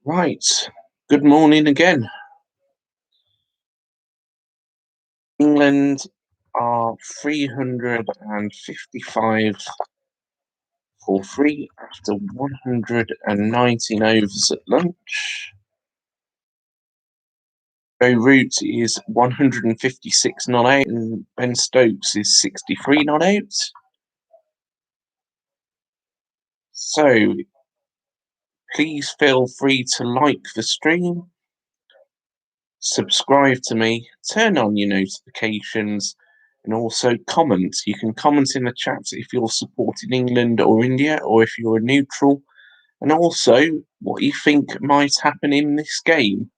Right. Good morning again. England are 355 for free after 119 overs at lunch. Joe Root is 156 not out and Ben Stokes is 63 not out. So please feel free to like the stream, subscribe to me, turn on your notifications, and also comment. You can comment in the chat if you're supporting England or India, or if you're a neutral, and also what you think might happen in this game.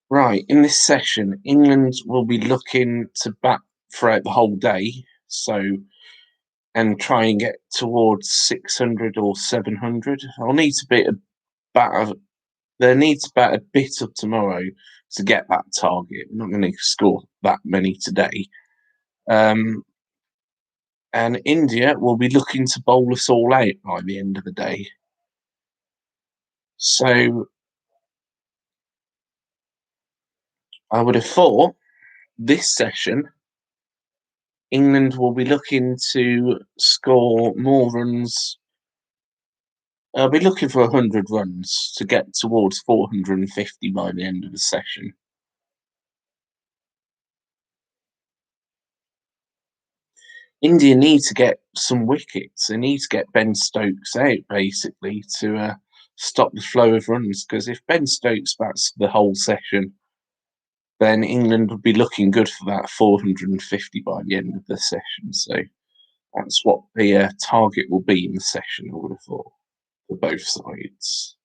Right, in this session, England will be looking to bat throughout the whole day, and try and get towards 600 or 700. I'll need to be a bat. They need to bat a bit of tomorrow to get that target. We're not going to score that many today. Um, and India will be looking to bowl us all out by the end of the day. So I would have thought this session, England will be looking to score more runs. I'll be looking for 100 runs to get towards 450 by the end of the session. India need to get some wickets. They need to get Ben Stokes out basically to stop the flow of runs. Because if Ben Stokes bats the whole session, then England would be looking good for that 450 by the end of the session. So that's what the target will be in the session, I would have thought, for both sides.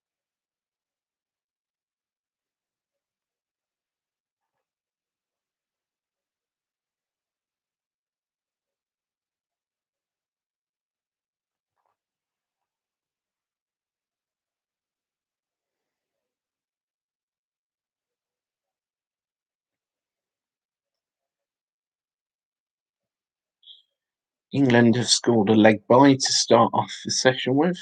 England have scored a leg bye to start off the session with.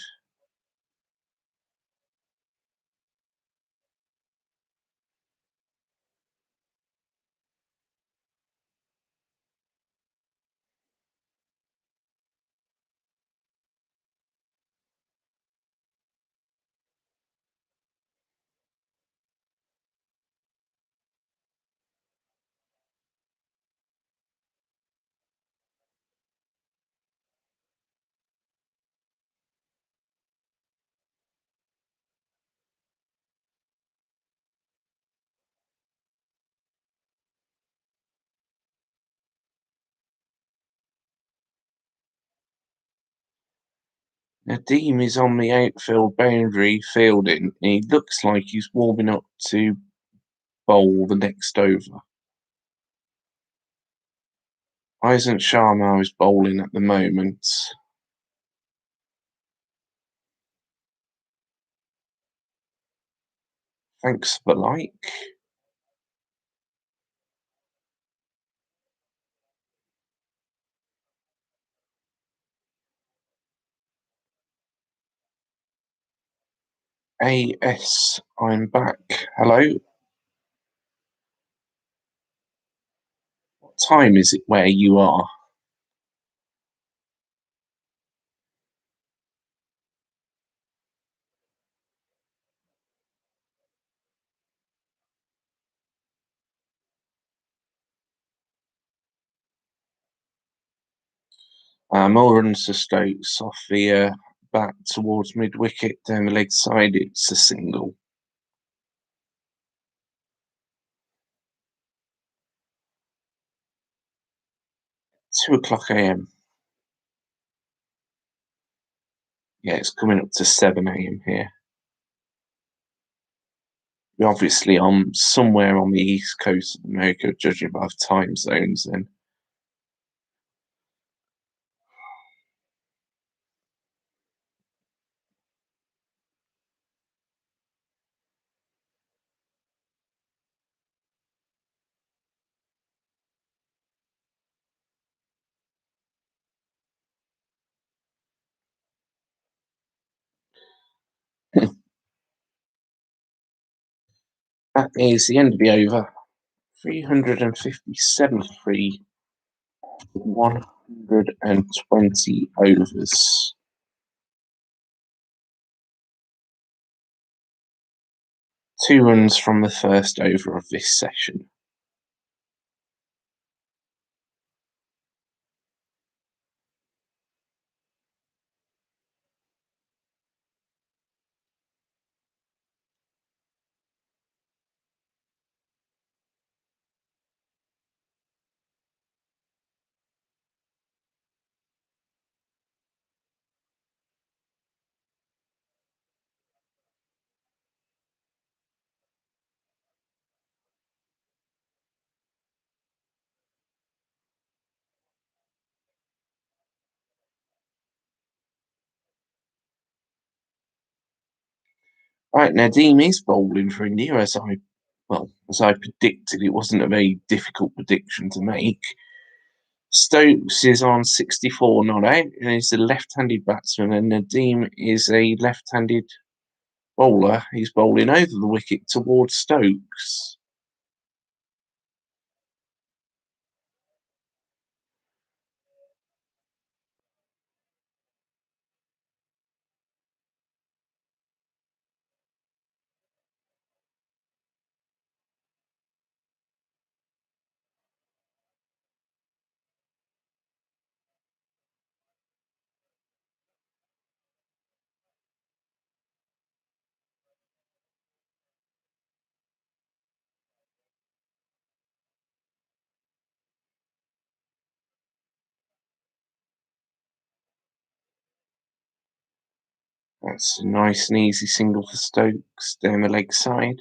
Nadeem is on the outfield boundary fielding. He looks like he's warming up to bowl the next over. Isn't Sharma is bowling at the moment. Thanks for the like. AS, I'm back. Hello. What time is it where you are? More runs to Stokes off the back towards mid wicket down the leg side. It's a single. 2 o'clock a.m. Yeah, it's coming up to 7 a.m. here. We're obviously on somewhere on the east coast of America, judging by the time zones. Then that is the end of the over. 357 free, 120 overs. Two runs from the first over of this session. Right, Nadeem is bowling for India, as I predicted. It wasn't a very difficult prediction to make. Stokes is on 64 not out, and he's a left-handed batsman, and Nadeem is a left-handed bowler. He's bowling over the wicket towards Stokes. That's a nice and easy single for Stokes down the leg side.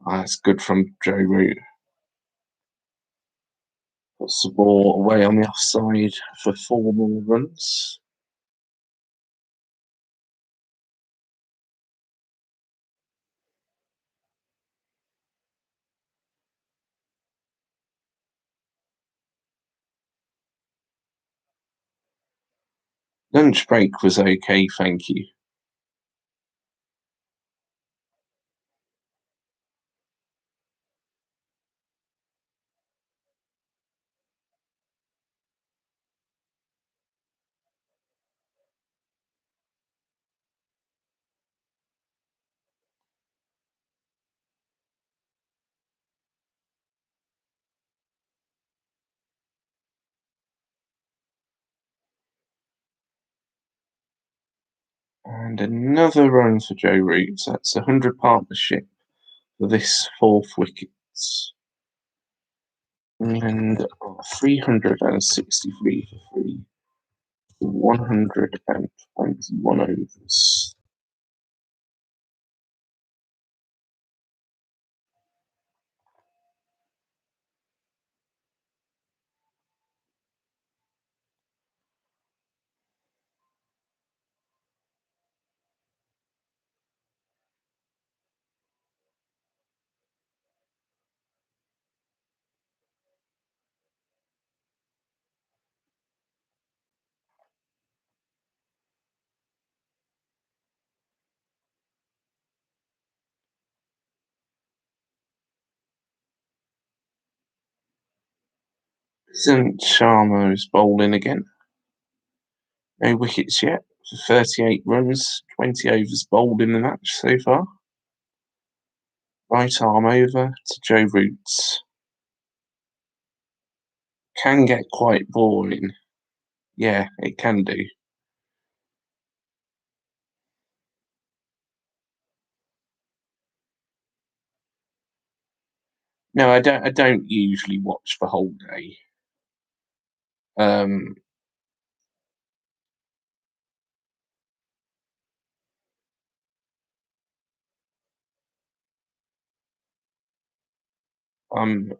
That's good from Joe Root. Puts the ball away on the offside for 4 more runs. Lunch break was okay, thank you. And another run for Joe Root. That's 100 partnership for this 4th wicket. And 363 for free, 121 overs. St Sharma is bowling again. No wickets yet. For 38 runs, 20 overs bowled in the match so far. Right arm over to Joe Roots. Can get quite boring. Yeah, it can do. No, I don't. I don't usually watch the whole day. Um, I'm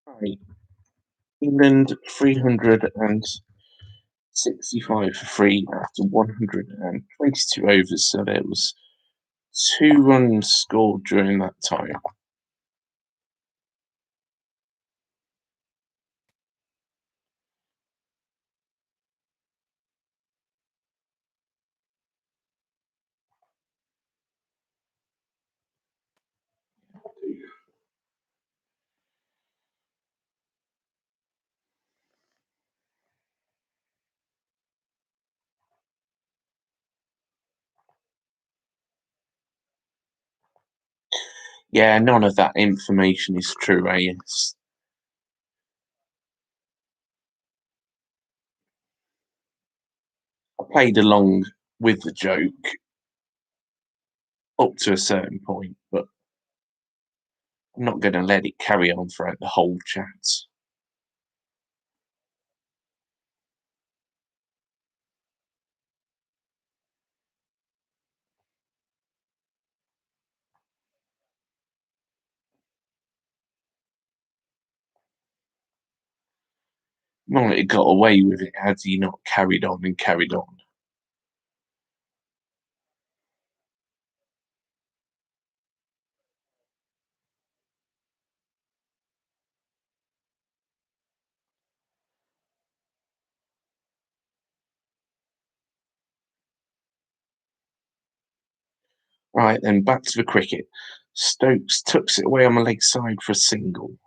right. England 365 for free after 122 overs. So there was 2 runs scored during that time. Yeah, none of that information is true, AS. I played along with the joke up to a certain point, but I'm not going to let it carry on throughout the whole chat. Might have got away with it had he not carried on and carried on. Right, then back to the cricket. Stokes tucks it away on the leg side for a single.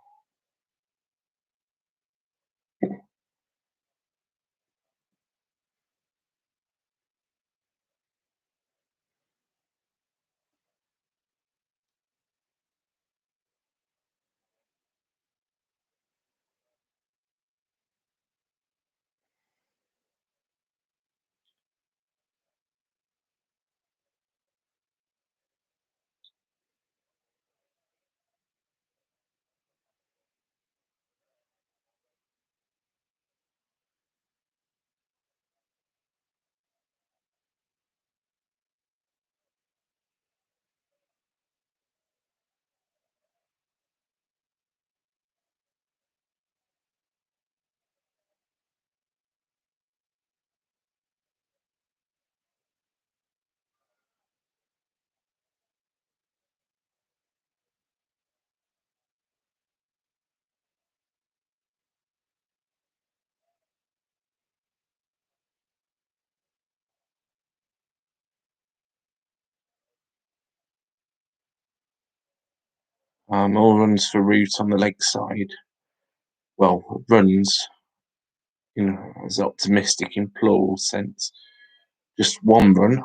All runs for Root on the leg side. Well, runs, as optimistic in plural sense. Just one run.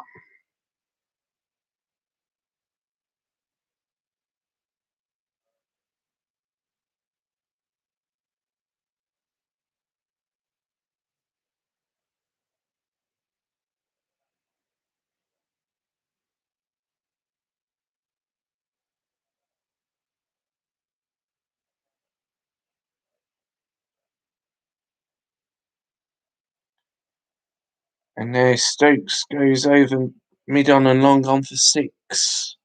And now Stokes goes over mid on and long on for 6.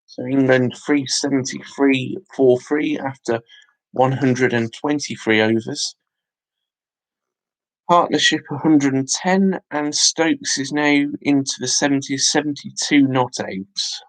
So England 373 4-3 after 123 overs. Partnership 110, and Stokes is now into the 70s, 72 not outs.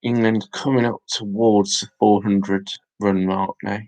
England coming up towards the 400 run mark now.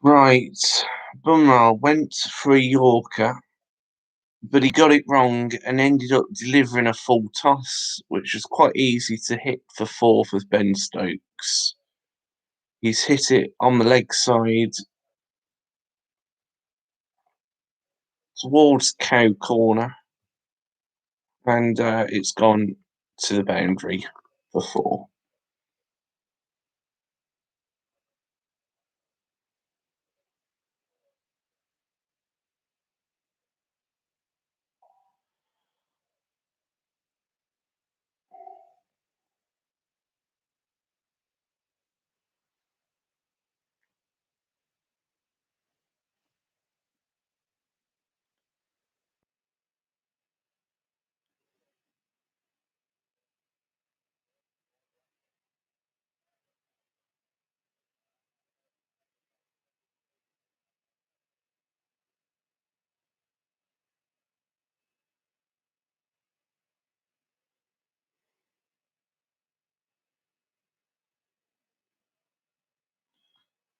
Right, Bumrah went for a Yorker, but he got it wrong and ended up delivering a full toss, which was quite easy to hit for fourth with Ben Stokes. He's hit it on the leg side towards Cow Corner, and it's gone to the boundary for four.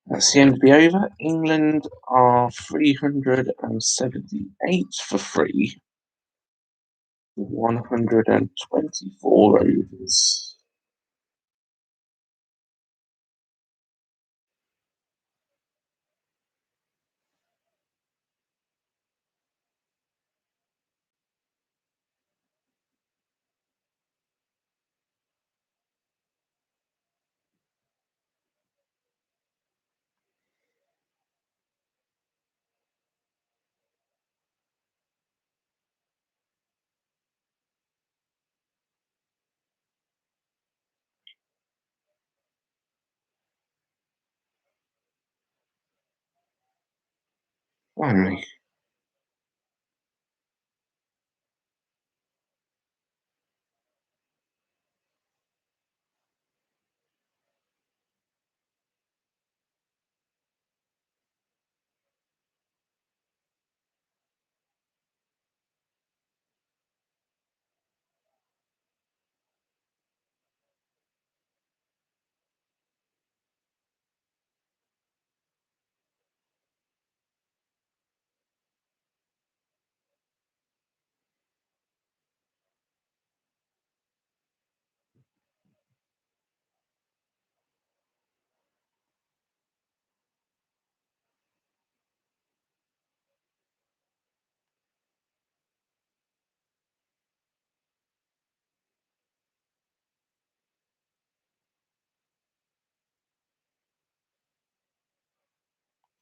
That's the end of the over. England are 378 for free, 124 overs. Finally.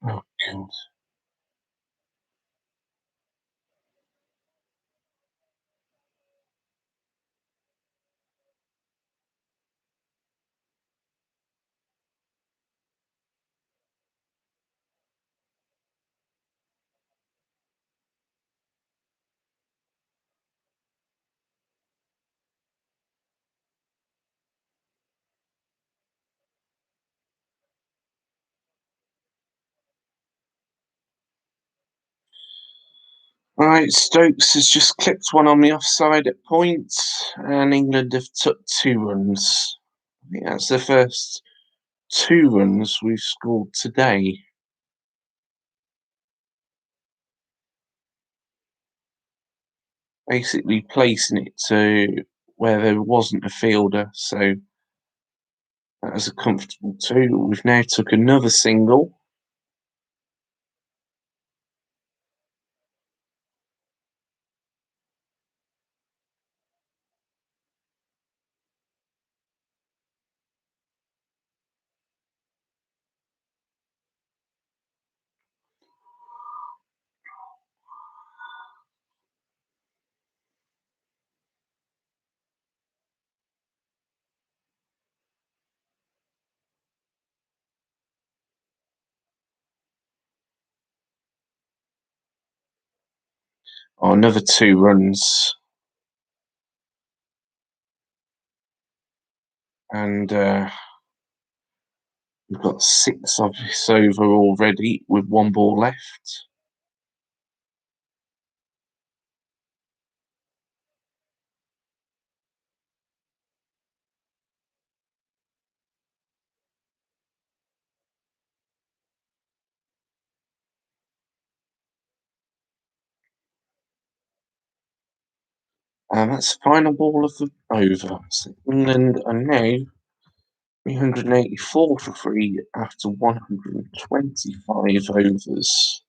Oh, God. Right, Stokes has just clipped one on the offside at point, and England have took 2 runs. I think that's the first 2 runs we've scored today. Basically placing it to where there wasn't a fielder, so that was a comfortable 2. We've now took another single. Oh, another 2 runs. And we've got 6 of this over already with 1 ball left. And that's the final ball of the over. So England are now 384 for free after 125 overs.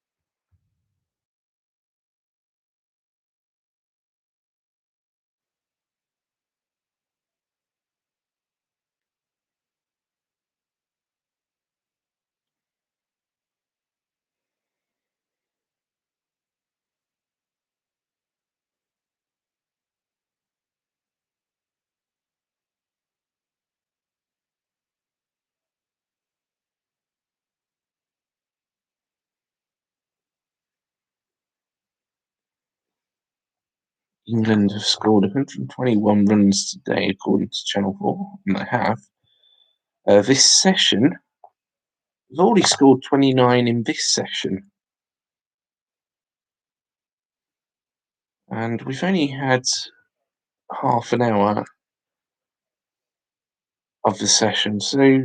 England have scored 121 runs today, according to Channel 4, and they have. This session, they've already scored 29 in this session. And we've only had half an hour of the session, so,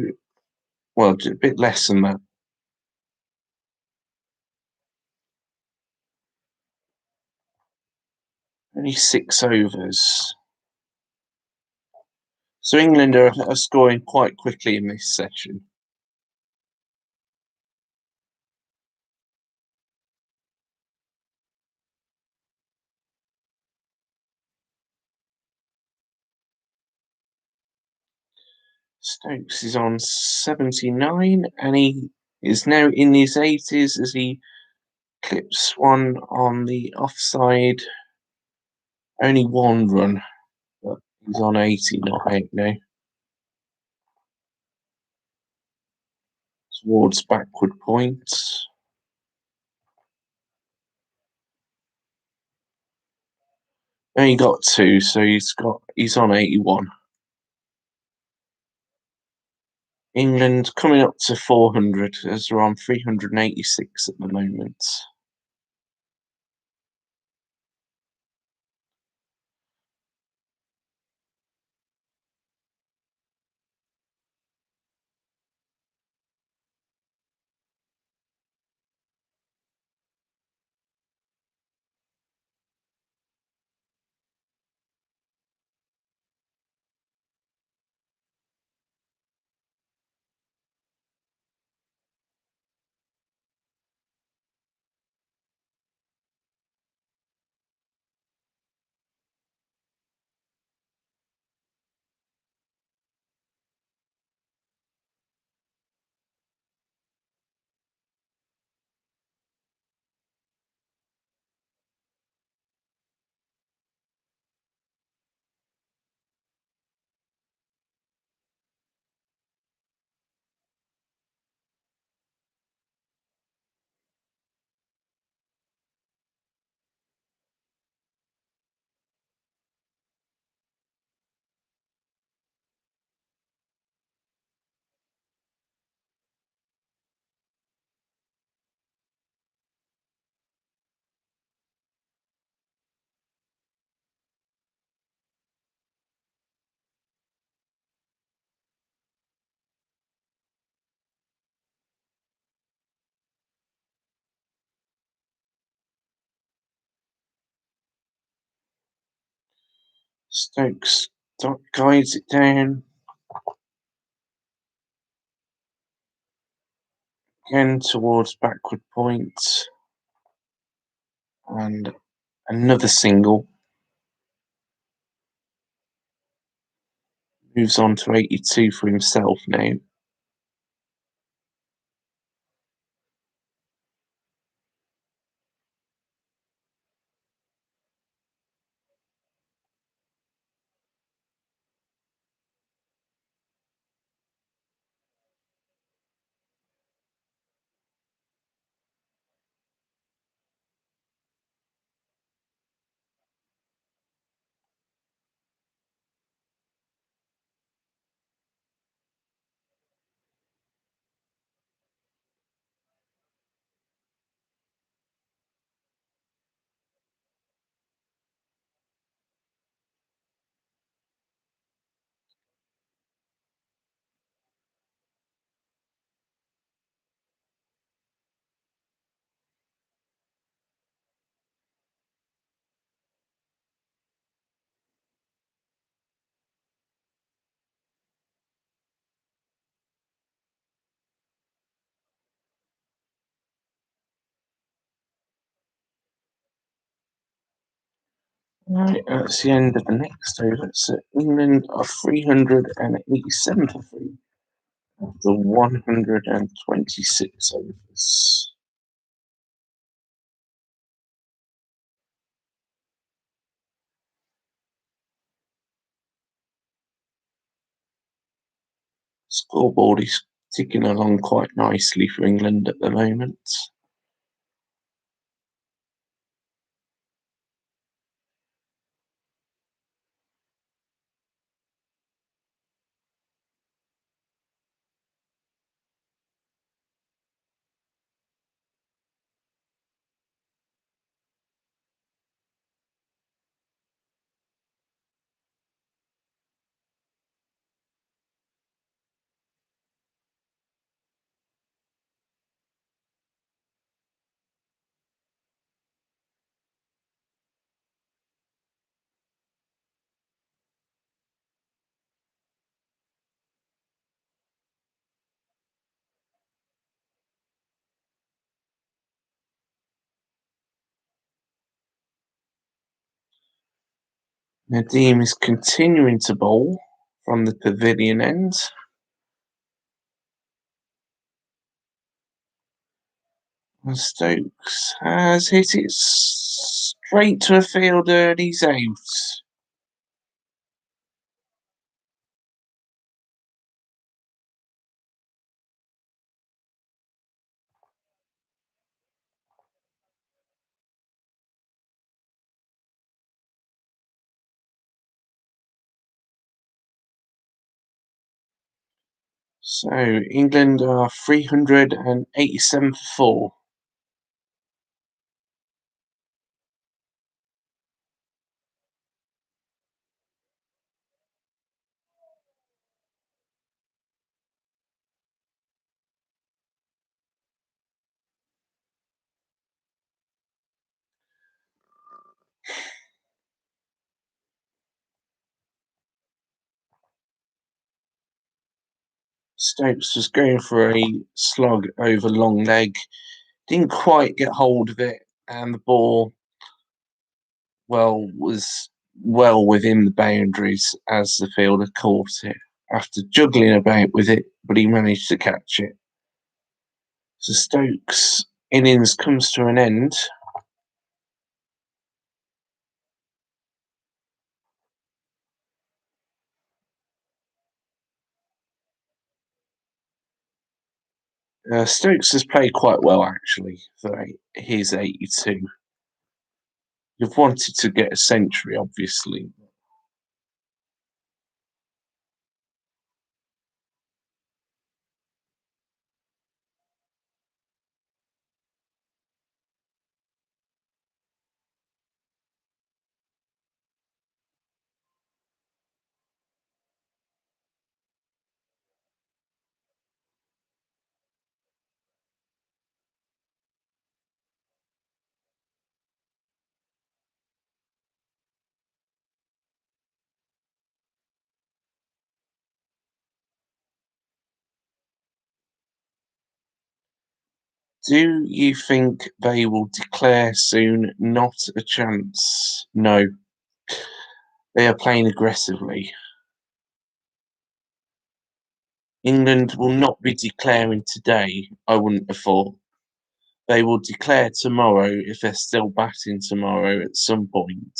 well, a bit less than that. Only 6 overs. So England are scoring quite quickly in this session. Stokes is on 79, and he is now in his 80s as he clips one on the offside. Only one run, but he's on 80, not 8 now. Towards backward point. Only got 2, so he's on 81. England coming up to 400 as they're on 386 at the moment. Stokes guides it down. Again towards backward point. And another single. Moves on to 82 for himself now. Right, that's the end of the next over. So England are 387 for free of the 126 overs. Scoreboard is ticking along quite nicely for England at the moment. Nadeem is continuing to bowl from the pavilion end. And Stokes has hit it straight to a fielder and he's out. So England are 387 for 4. Stokes was going for a slog over long leg, didn't quite get hold of it, and the ball, well, was well within the boundaries as the fielder caught it after juggling about with it, but he managed to catch it. So Stokes' innings comes to an end. Stokes has played quite well actually for his 82. You've wanted to get a century, obviously. Do you think they will declare soon? Not a chance. No, they are playing aggressively. England will not be declaring today, I wouldn't have thought. They will declare tomorrow if they're still batting tomorrow at some point,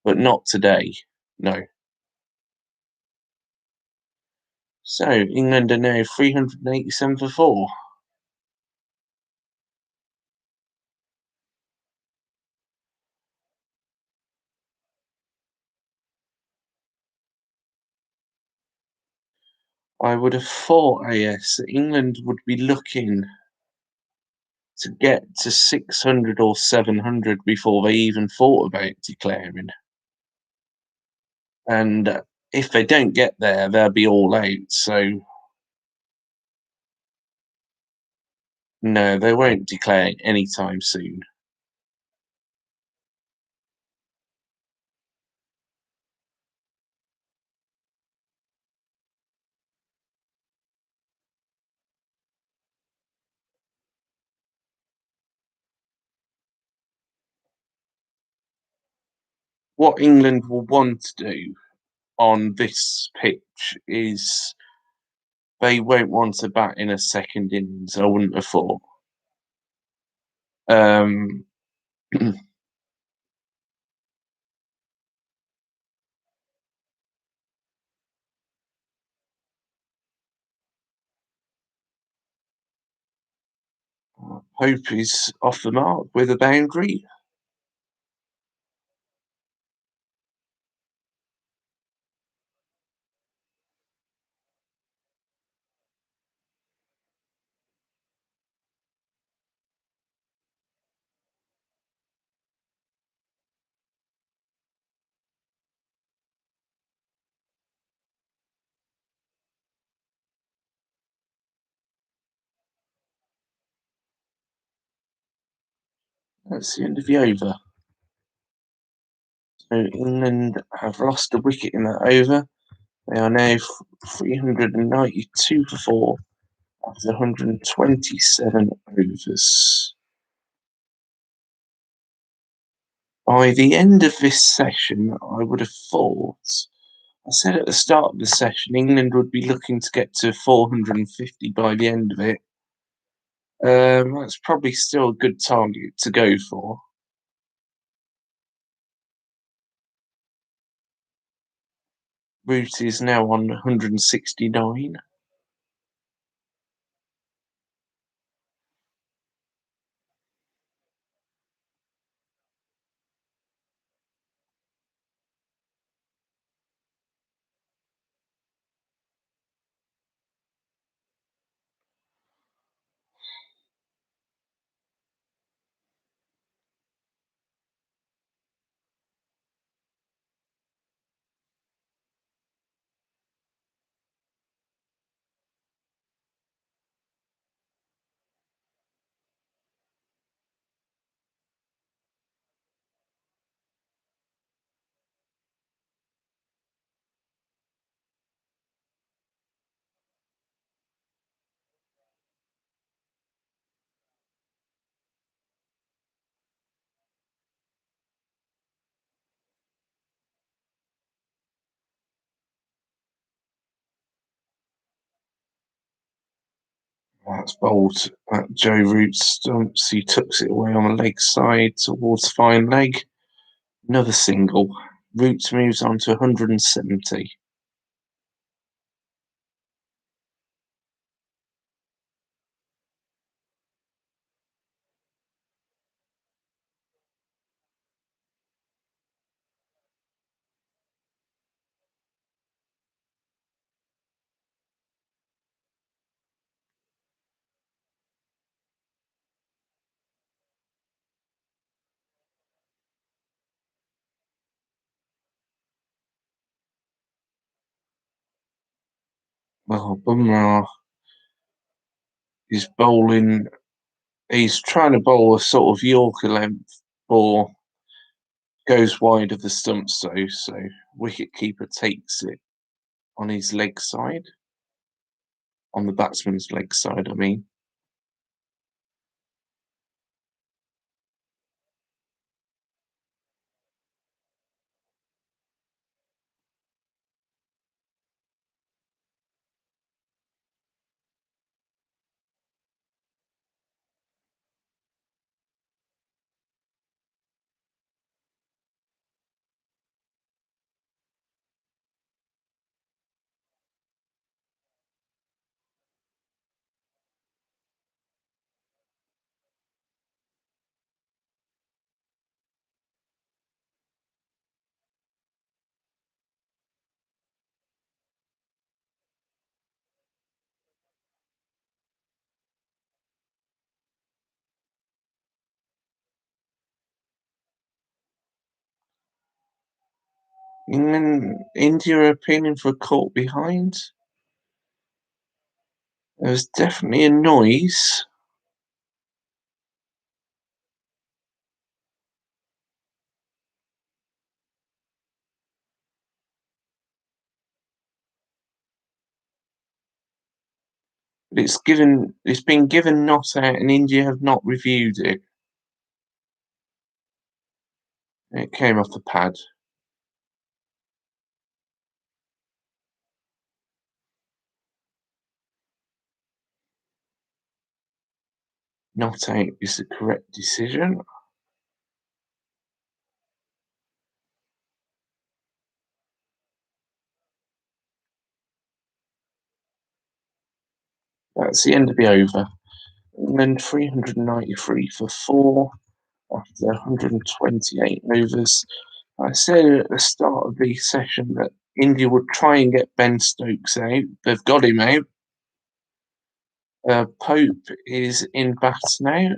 but not today. No. So England are now 387 for 4. I would have thought, AS, that England would be looking to get to 600 or 700 before they even thought about declaring. And if they don't get there, they'll be all out. So, no, they won't declare anytime soon. what England will want to do on this pitch is they won't want to bat in a second innings, I wouldn't have thought. Um, Pope is off the mark with a boundary. That's the end of the over. So England have lost a wicket in that over. They are now 392 for 4 after 127 overs. By the end of this session, I would have thought, I said at the start of the session, England would be looking to get to 450 by the end of it. That's probably still a good target to go for. Root is now on 169. That's bold. Joe Root stumps. He tucks it away on the leg side towards fine leg. Another single. Root moves on to 170. Well, Bumrah is bowling. He's trying to bowl a sort of Yorker length ball. Goes wide of the stumps though, so wicketkeeper takes it on his leg side. On the batsman's leg side, I mean. India are appealing for a caught behind. There was definitely a noise. But it's been given not out and India have not reviewed it. It came off the pad. Not out is the correct decision. That's the end of the over. And then 393 for 4 after 128 overs. I said at the start of the session that India would try and get Ben Stokes out. They've got him out. Pope is in bat now.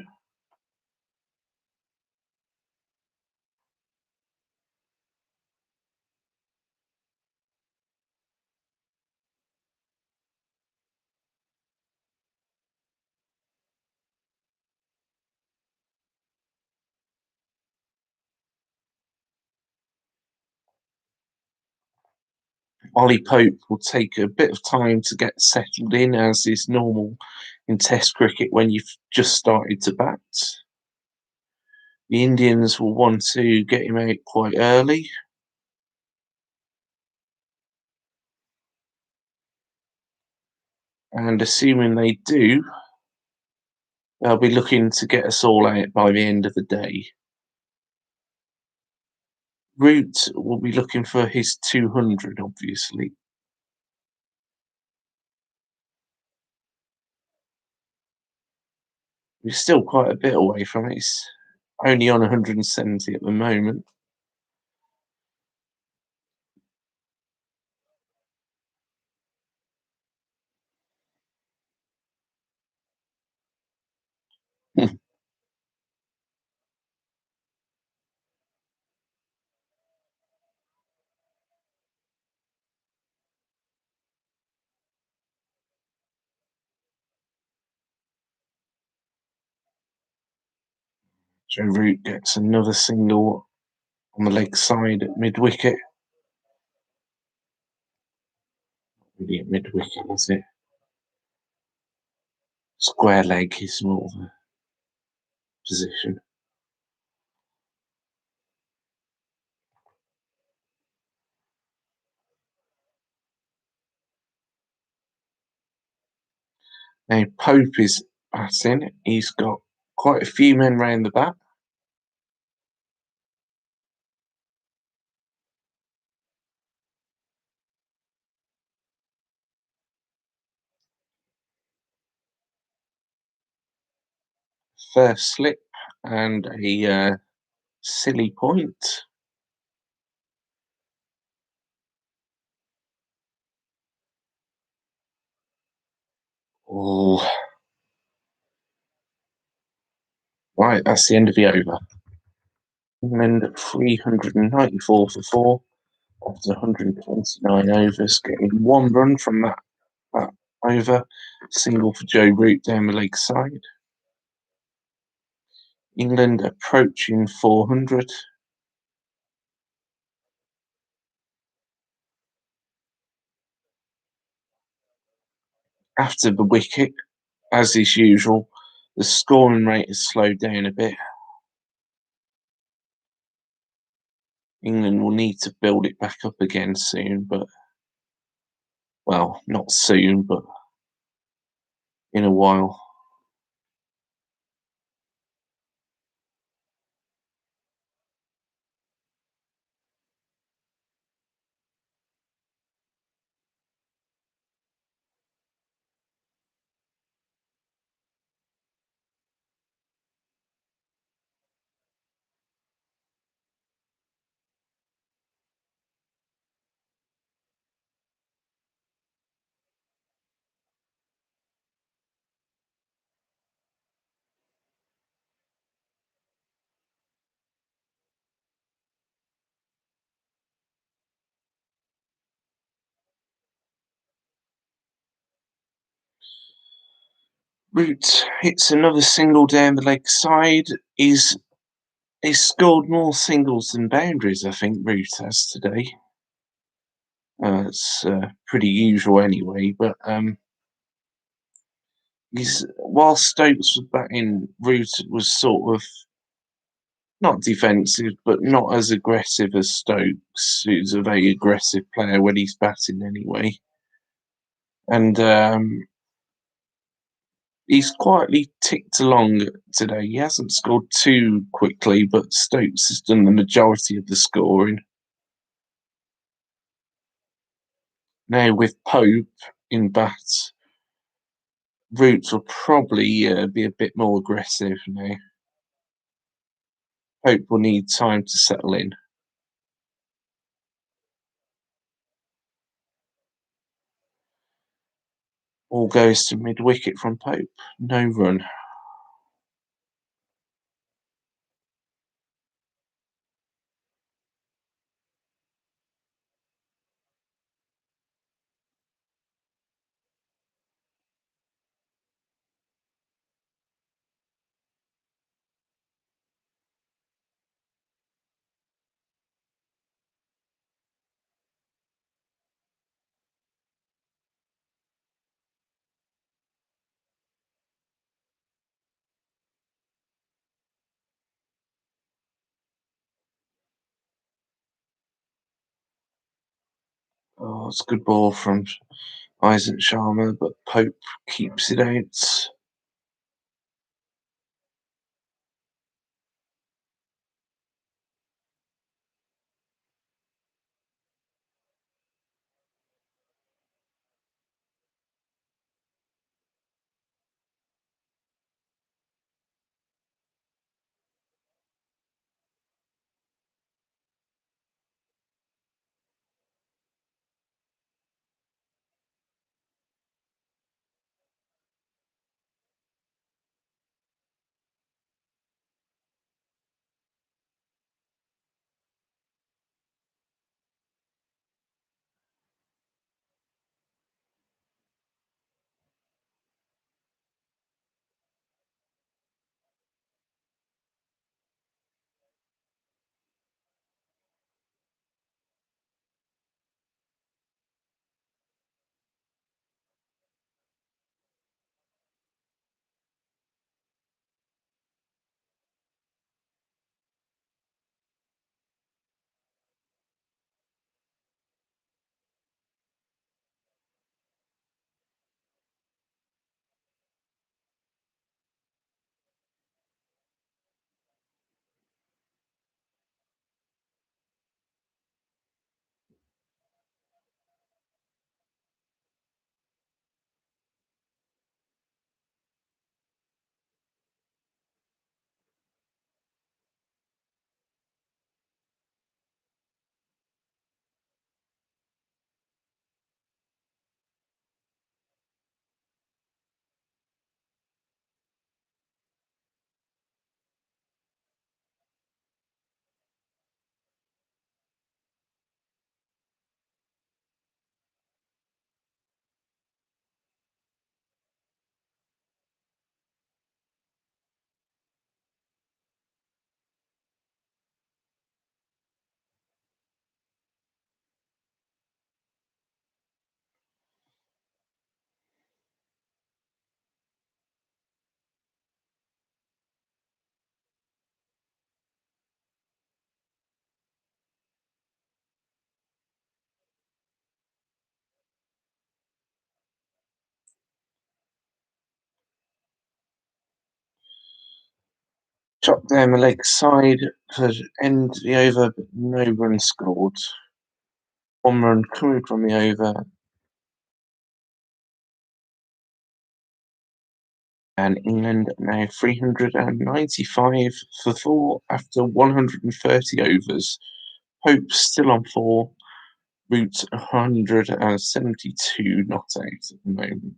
Ollie Pope will take a bit of time to get settled in, as is normal in Test cricket when you've just started to bat. The Indians will want to get him out quite early. And assuming they do, they'll be looking to get us all out by the end of the day. Root will be looking for his 200, obviously. We're still quite a bit away from it. It's only on 170 at the moment. Joe Root gets another single on the leg side at mid wicket. Really at mid wicket, is it? Square leg is more of a position. Now Pope is batting. He's got quite a few men round the bat. First slip and a silly point. Oh, right, that's the end of the over. England 394 for 4 after 129 overs, getting 1 run from that over. Single for Joe Root down the leg side. England approaching 400. After the wicket, as is usual, the scoring rate has slowed down a bit. England will need to build it back up again soon, but, well, not soon, but in a while. Root hits another single down the leg side. He's scored more singles than boundaries, I think, Root has today. It's pretty usual anyway, but while Stokes was batting, Root was sort of not defensive, but not as aggressive as Stokes, who's a very aggressive player when he's batting anyway. And He's quietly ticked along today. He hasn't scored too quickly, but Stokes has done the majority of the scoring. Now with Pope in bat, Roots will probably be a bit more aggressive now. Pope will need time to settle in. All goes to mid wicket from Pope. No run. Oh, it's a good ball from Isaac Sharma, but Pope keeps it out. Shot down the leg side to end the over, but no run scored. One run coming from the over, and England now 395 for four after 130 overs. Pope still on four, Roots 172 not out at the moment.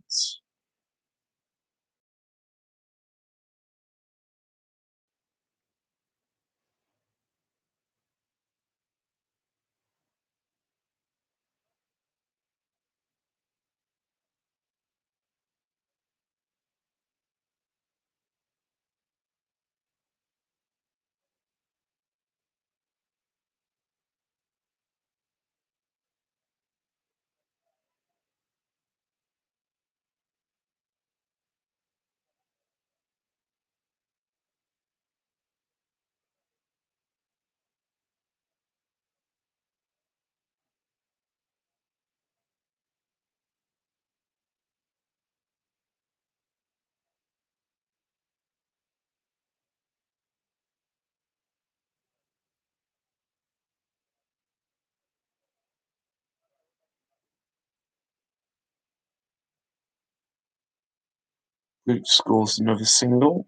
Root scores another single.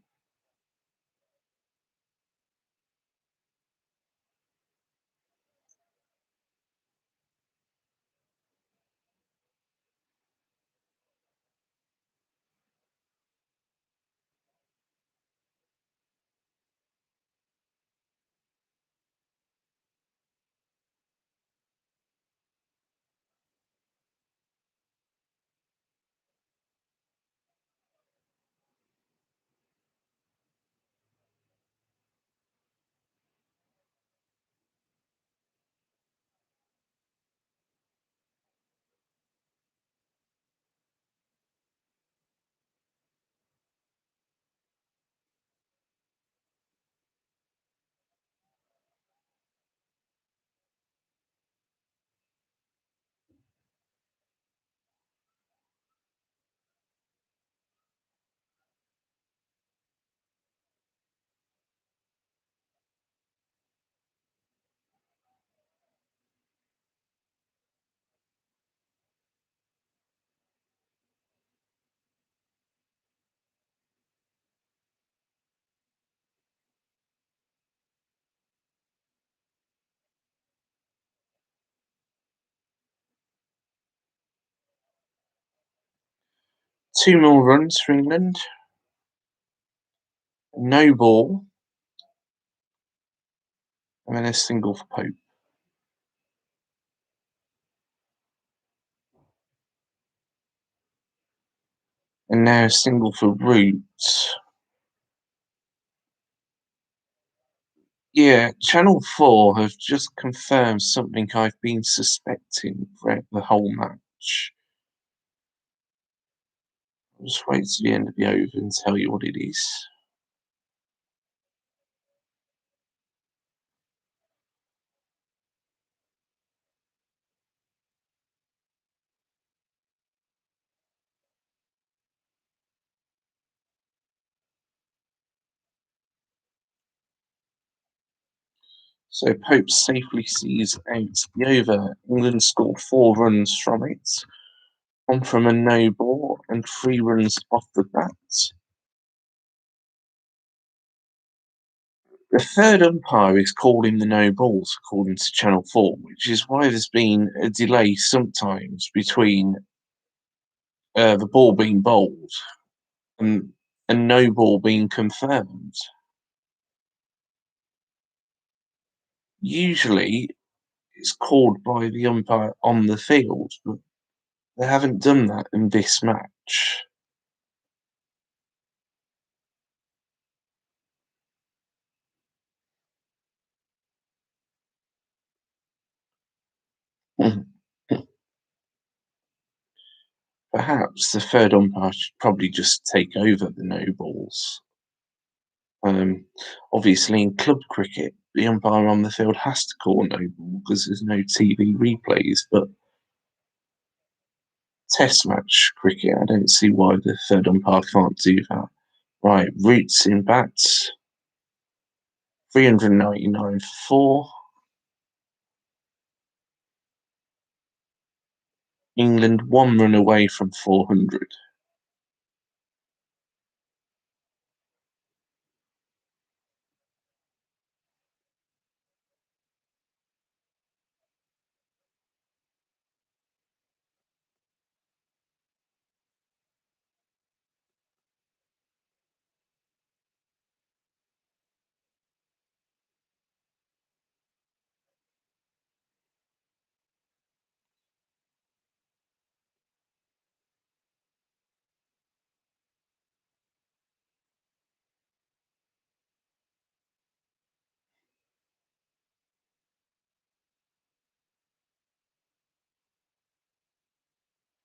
Two more runs for England. No ball, and then a single for Pope. And now a single for Root. Yeah, Channel 4 have just confirmed something I've been suspecting throughout the whole match. I'll just wait to the end of the over and tell you what it is. So Pope safely sees out the over. England scored 4 runs from it, one from a no ball and 3 runs off the bat. The third umpire is calling the no balls, according to Channel 4, which is why there's been a delay sometimes between the ball being bowled and a no ball being confirmed. Usually it's called by the umpire on the field, but they haven't done that in this match. Perhaps the third umpire should probably just take over the no balls. Obviously, in club cricket, the umpire on the field has to call no ball because there's no TV replays. But Test match cricket, I don't see why the third umpire can't do that. Right, Roots in bats, 399 for 4. England 1 run away from 400.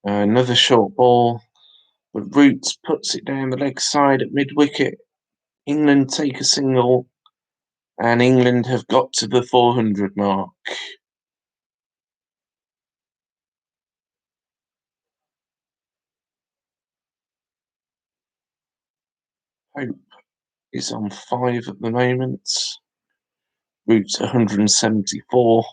Another short ball, but Roots puts it down the leg side at mid wicket. England take a single, and England have got to the 400 mark. Hope is on 5 at the moment. Roots 174.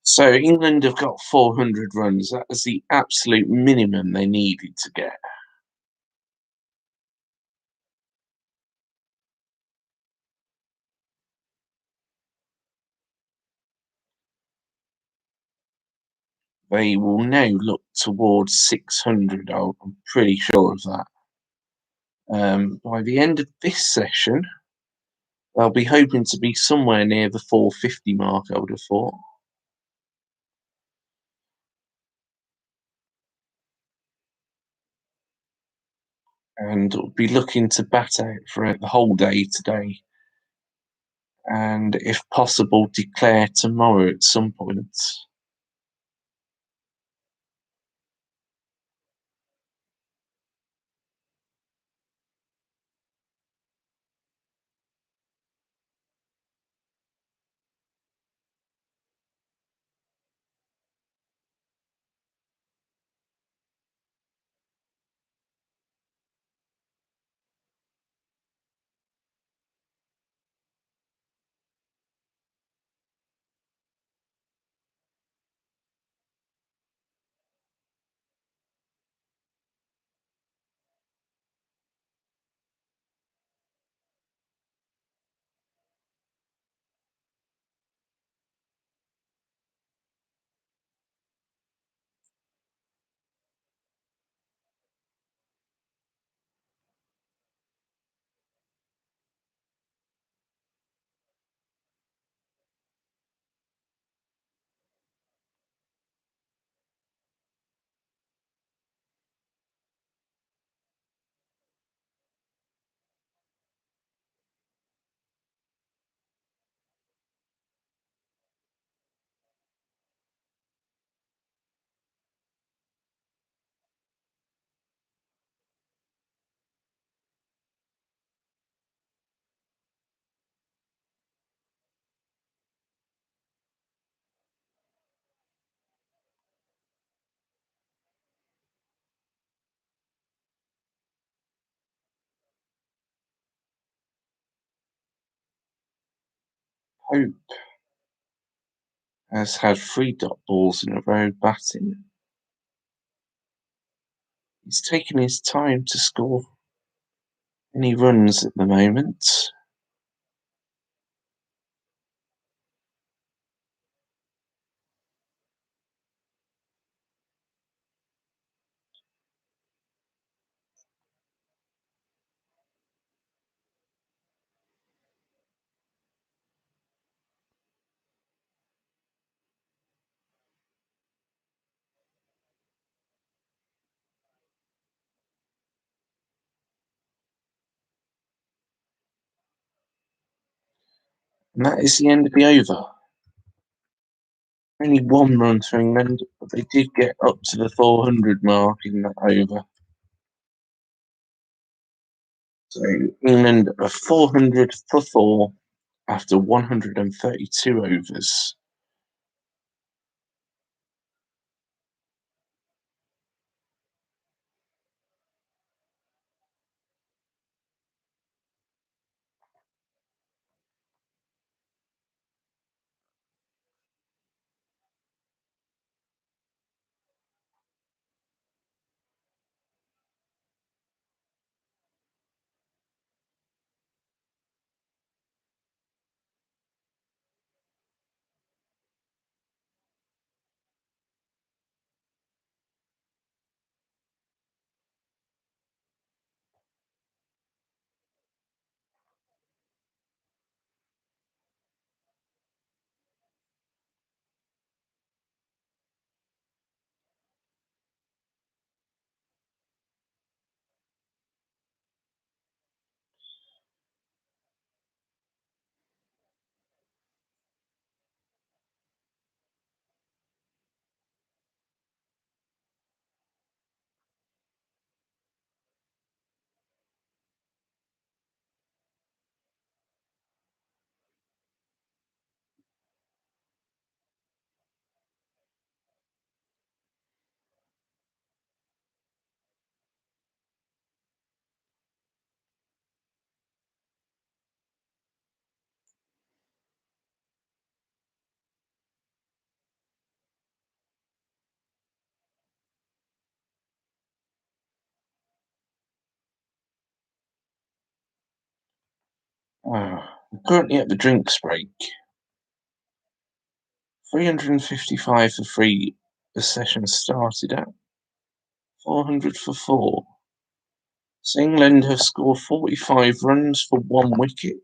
So England have got 400 runs. That is the absolute minimum they needed to get. They will now look towards 600. I'm pretty sure of that. By the end of this session, they'll be hoping to be somewhere near the 450 mark, I would have thought. And will be looking to bat out throughout the whole day today. And if possible, declare tomorrow at some point. Hope has had 3 dot balls in a row batting. He's taking his time to score any runs at the moment. And that is the end of the over. Only 1 run for England, but they did get up to the 400 mark in that over. So England are 400 for 4 after 132 overs. Currently at the drinks break. 355 for 3 the session started at 400 for 4. So England have scored 45 runs for 1 wicket.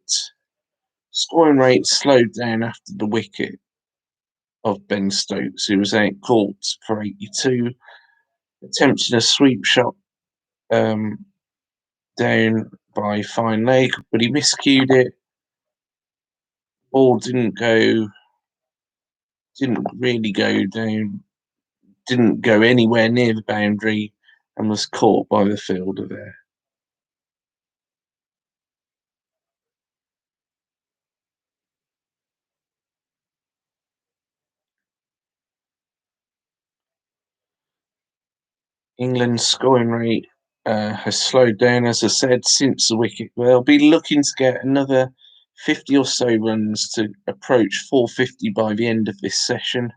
Scoring rate slowed down after the wicket of Ben Stokes, who was out caught for 82, attempted a sweep shot down by fine leg, but he miscued it. Ball didn't really go down, didn't go anywhere near the boundary, and was caught by the fielder there. England's scoring rate has slowed down, as I said, since the wicket. They'll be looking to get another 50 or so runs to approach 450 by the end of this session.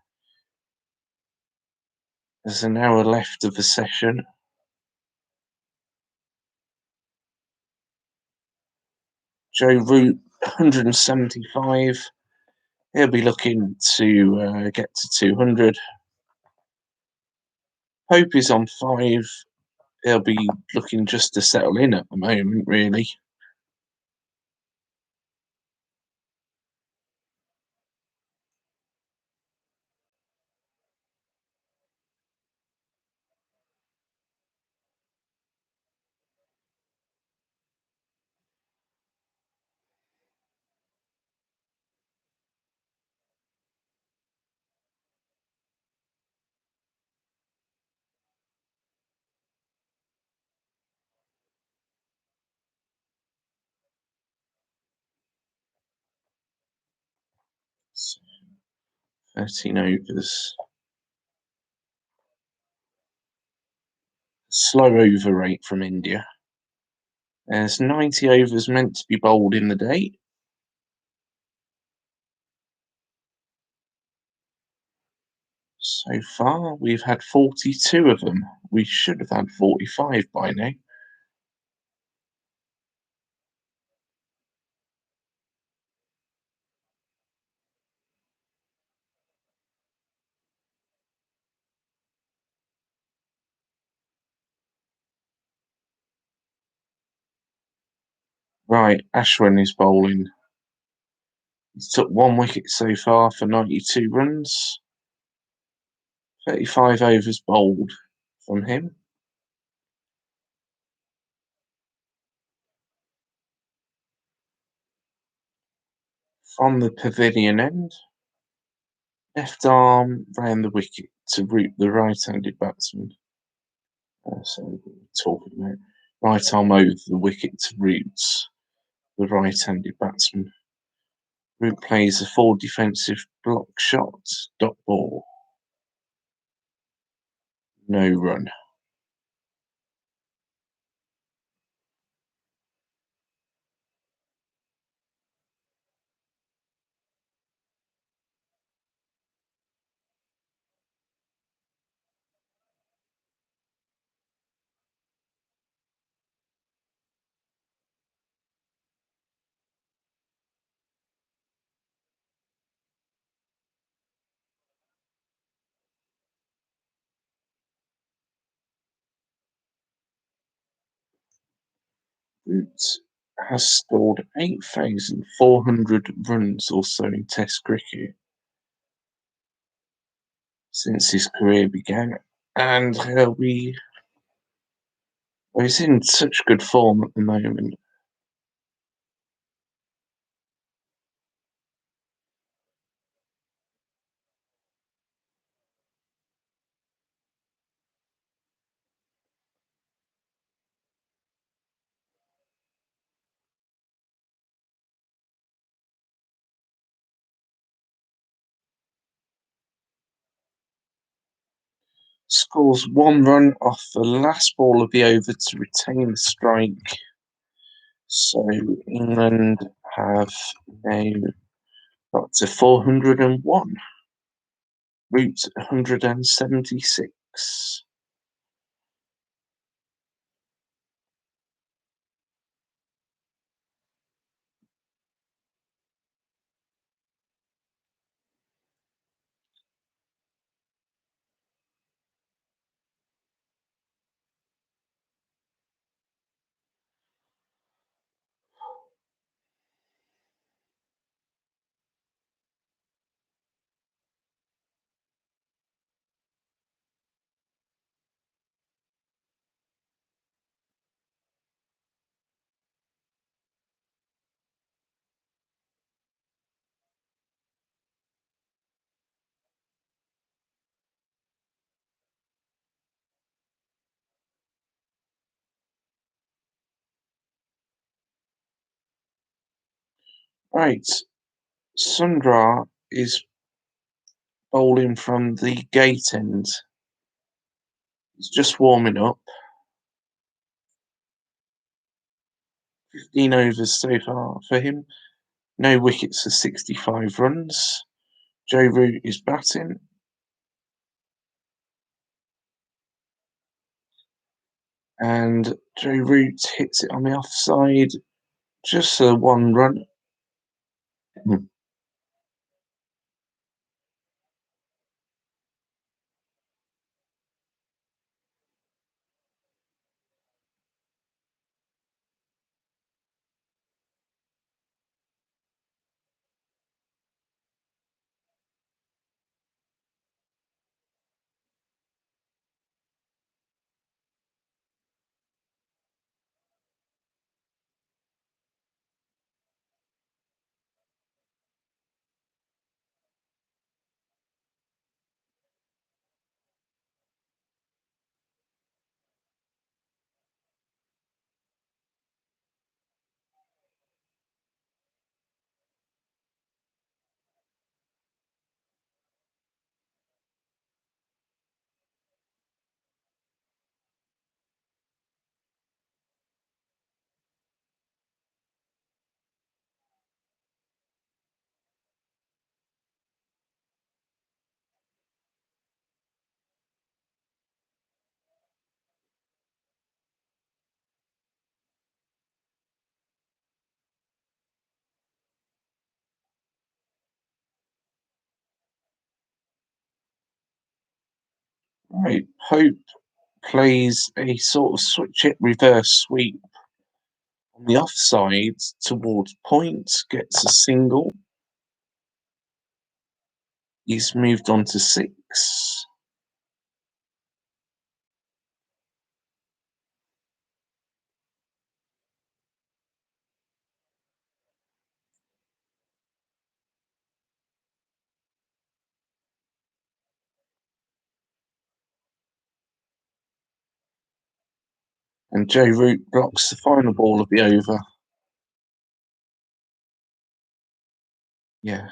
There's an hour left of the session. Joe Root, 175. He'll be looking to get to 200. Pope is on 5. He'll be looking just to settle in at the moment, really. So 13 overs. Slow over rate from India. There's 90 overs meant to be bowled in the day. So far, we've had 42 of them. We should have had 45 by now. Right, Ashwin is bowling. He's took 1 wicket so far for 92 runs. 35 overs bowled from him. From the pavilion end, left arm round the wicket to root the right-handed batsman. So we're talking about right arm over the wicket to root the right-handed batsman. Root plays a 4 defensive block shot, dot ball. No run. Root has scored 8,400 runs or so in Test cricket since his career began, and he's in such good form at the moment. Scores 1 run off the last ball of the over to retain the strike. So England have now got to 401. Root 176. Right, Sundra is bowling from the gate end. He's just warming up. 15 overs so far for him. No wickets for 65 runs. Joe Root is batting. And Joe Root hits it on the offside. Just a 1 run. Right, Pope plays a sort of switch it reverse sweep on the offside towards point, gets a single. He's moved on to 6. And Joe Root blocks the final ball of the over. Yeah.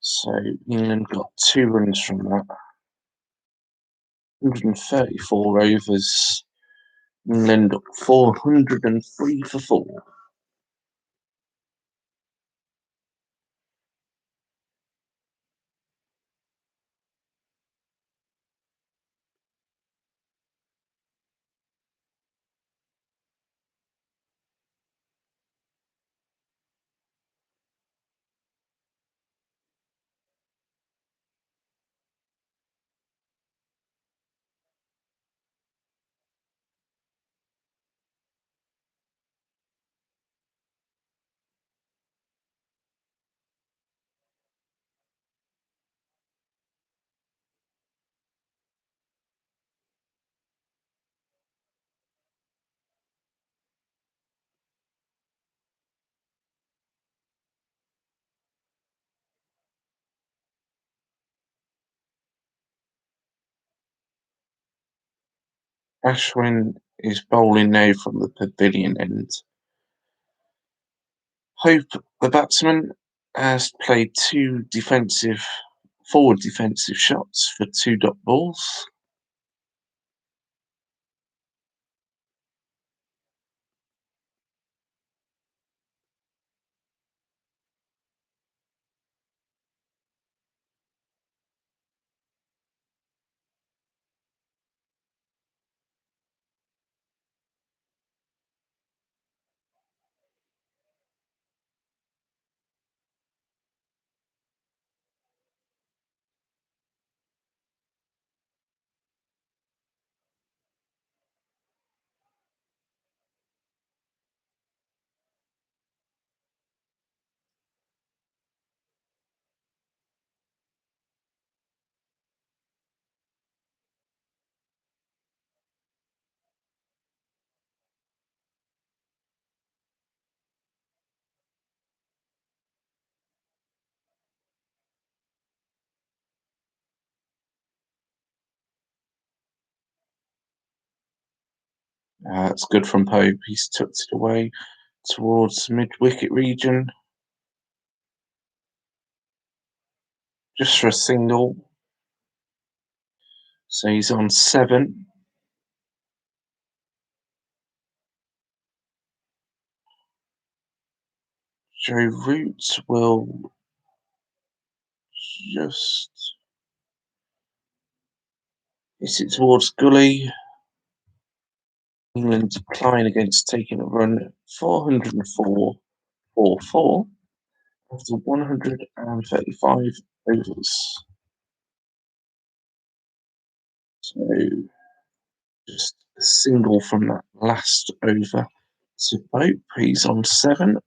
So England got 2 runs from that. 134 overs. England up 403 for 4. Ashwin is bowling now from the pavilion end. Hope, the batsman, has played 2 forward defensive shots for 2 dot balls. That's good from Pope. He's tucked it away towards mid wicket region. just for a single. So he's on 7. Joe Root will just hit it towards Gully. England decline against taking a run 404 4 after 135 overs. So just a single from that last over to Pope. He's on 7.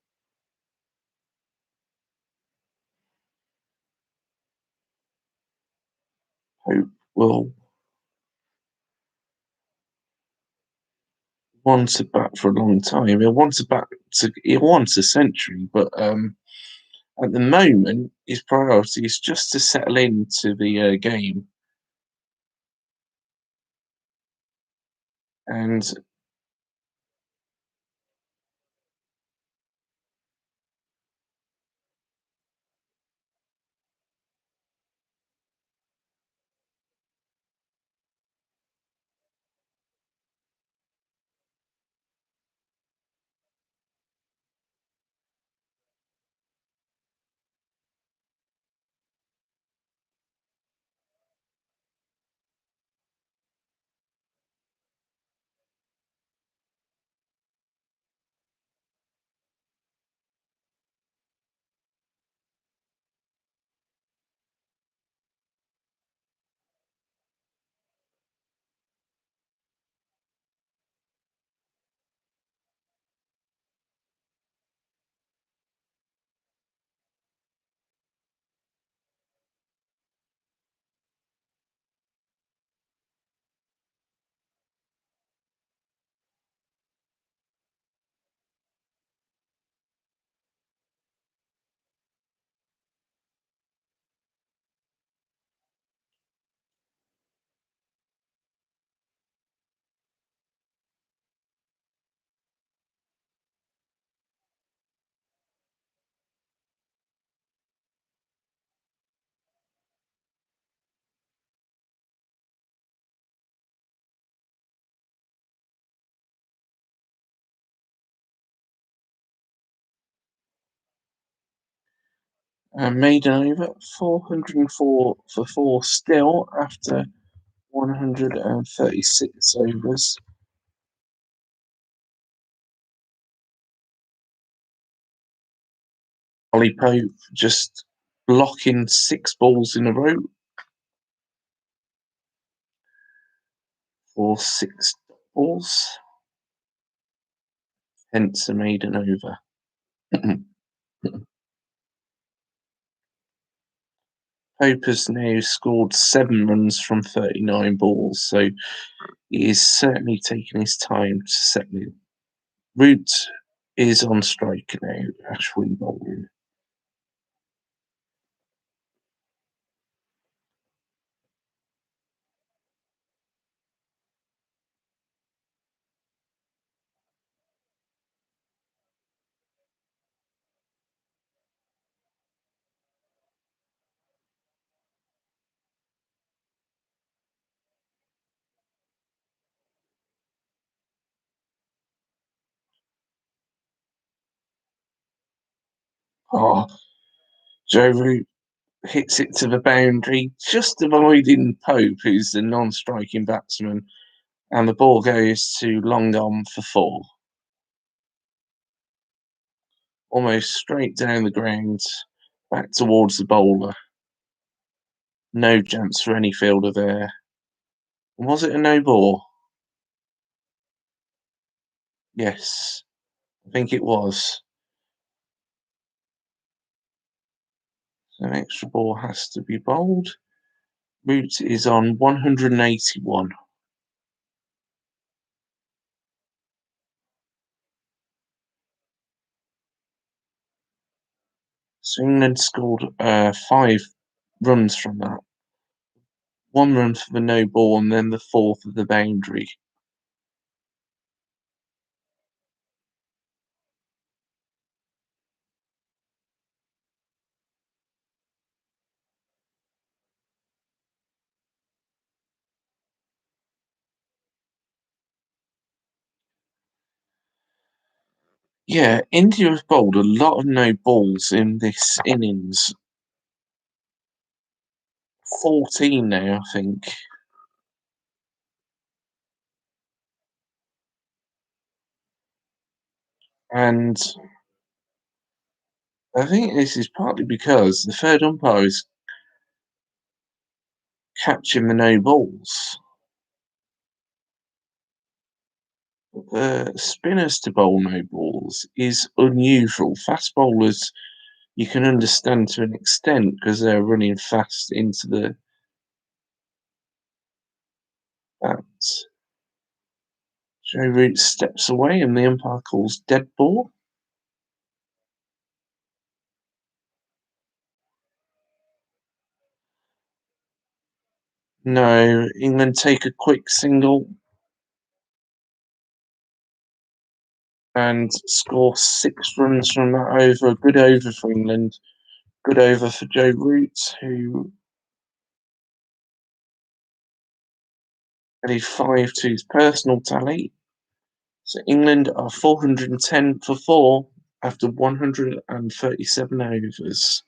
Pope will want to bat for a long time. He'll want a century, but at the moment his priority is just to settle into the game. And maiden over 404 for 4 still after 136 overs. Ollie Pope just blocking 6 balls in a row for 6 balls, hence a maiden over. Pope has now scored 7 runs from 39 balls, so he is certainly taking his time to settle in. Root is on strike now, Ashwin bowling. Oh, Joe Root hits it to the boundary, just avoiding Pope, who's the non-striking batsman, and the ball goes to long on for 4. Almost straight down the ground, back towards the bowler. No chance for any fielder there. Was it a no ball? Yes, I think it was. So an extra ball has to be bowled. Root is on 181. So England scored 5 runs from that. 1 run for the no ball and then the 4th of the boundary. Yeah, India have bowled a lot of no balls in this innings. 14 now, I think. And I think this is partly because the third umpire is catching the no balls. The spinners to bowl no balls is unusual. Fast bowlers you can understand to an extent because they're running fast into the bat. Joe Root steps away and the umpire calls dead ball. No, England take a quick single and score 6 runs from that over. A good over for England. Good over for Joe Root, who added 5 to his personal tally. So England are 410 for 4 after 137 overs.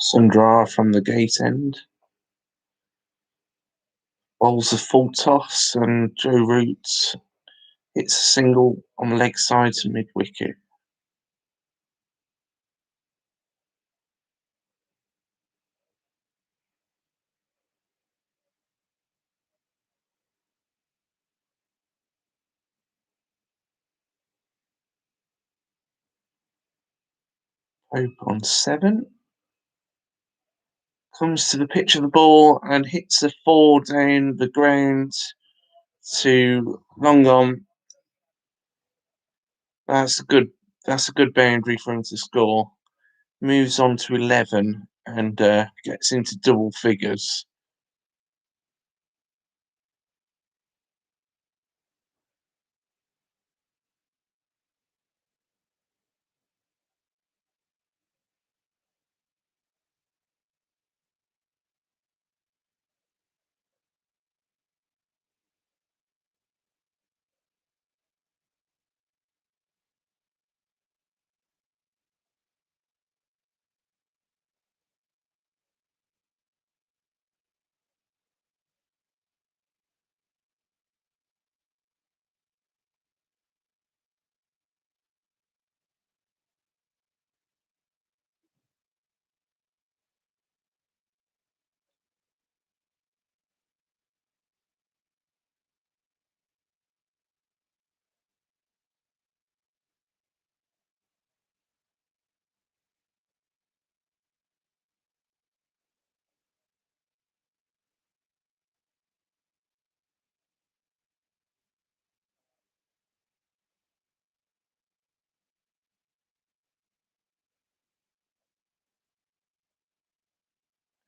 Sundar from the gate end bowls a full toss, and Joe Root hits a single on the leg side to mid wicket. Hope on 7. Comes to the pitch of the ball and hits a 4 down the ground to long on. That's a good. That's a good boundary for him to score. Moves on to 11 and gets into double figures.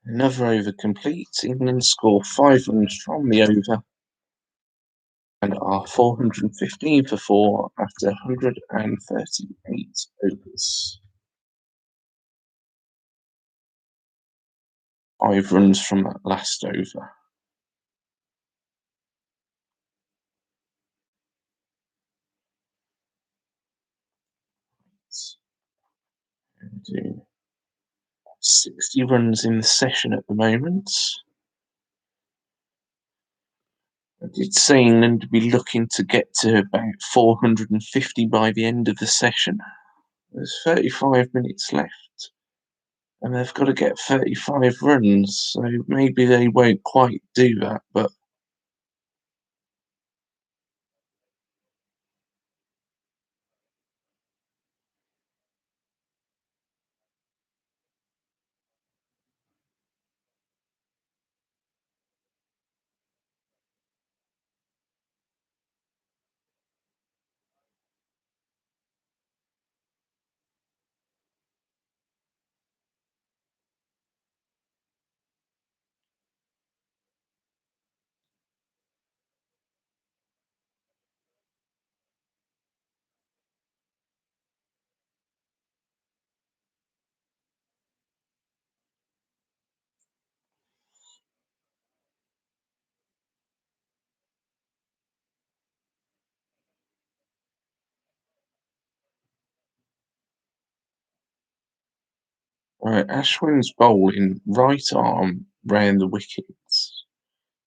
Another over complete. England score 5 runs from the over and are 415 for 4 after 138 overs. 5 runs from that last over. Do 60 runs in the session at the moment. I did say England to be looking to get to about 450 by the end of the session. There's 35 minutes left, and they've got to get 35 runs, so maybe they won't quite do that, but Right, Ashwin's bowling right arm round the wickets.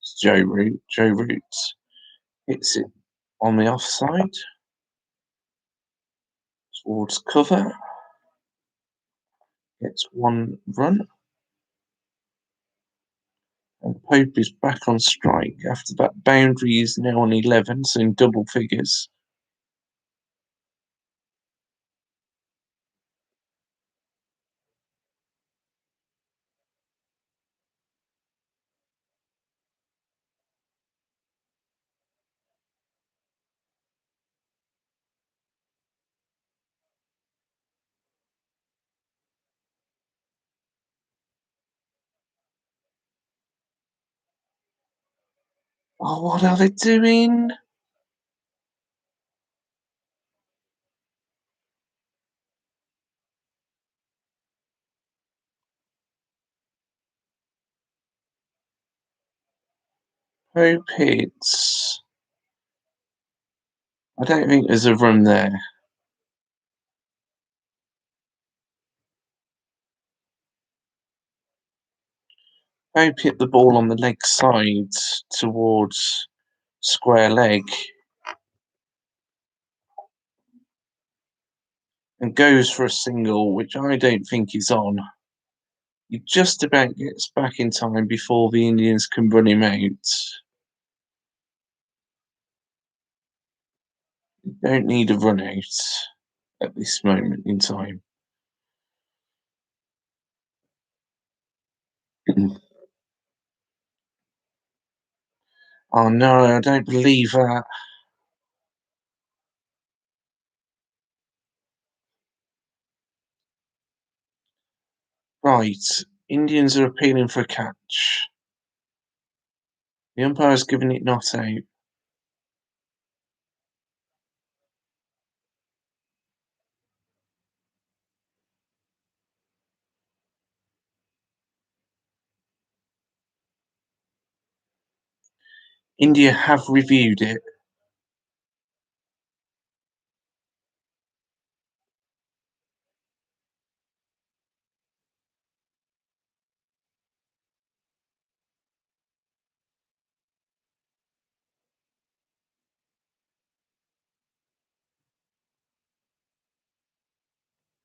It's Joe Root. Joe Root hits it on the offside towards cover. Gets 1 run. And Pope is back on strike after that boundary is now on 11, so in double figures. Oh, what are they doing? Pope hits. I don't think there's a run there. Pope hit the ball on the leg side towards square leg and goes for a single, which I don't think is on. He just about gets back in time before the Indians can run him out. You don't need a run out at this moment in time. Oh no, I don't believe that. Right, Indians are appealing for a catch. The umpire's given it not out. India have reviewed it.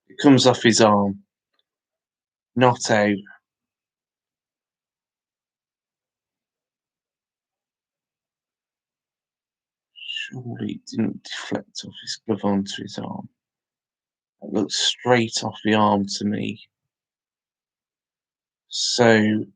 It comes off his arm. Not out. Surely it didn't deflect off his glove onto his arm. It looks straight off the arm to me. So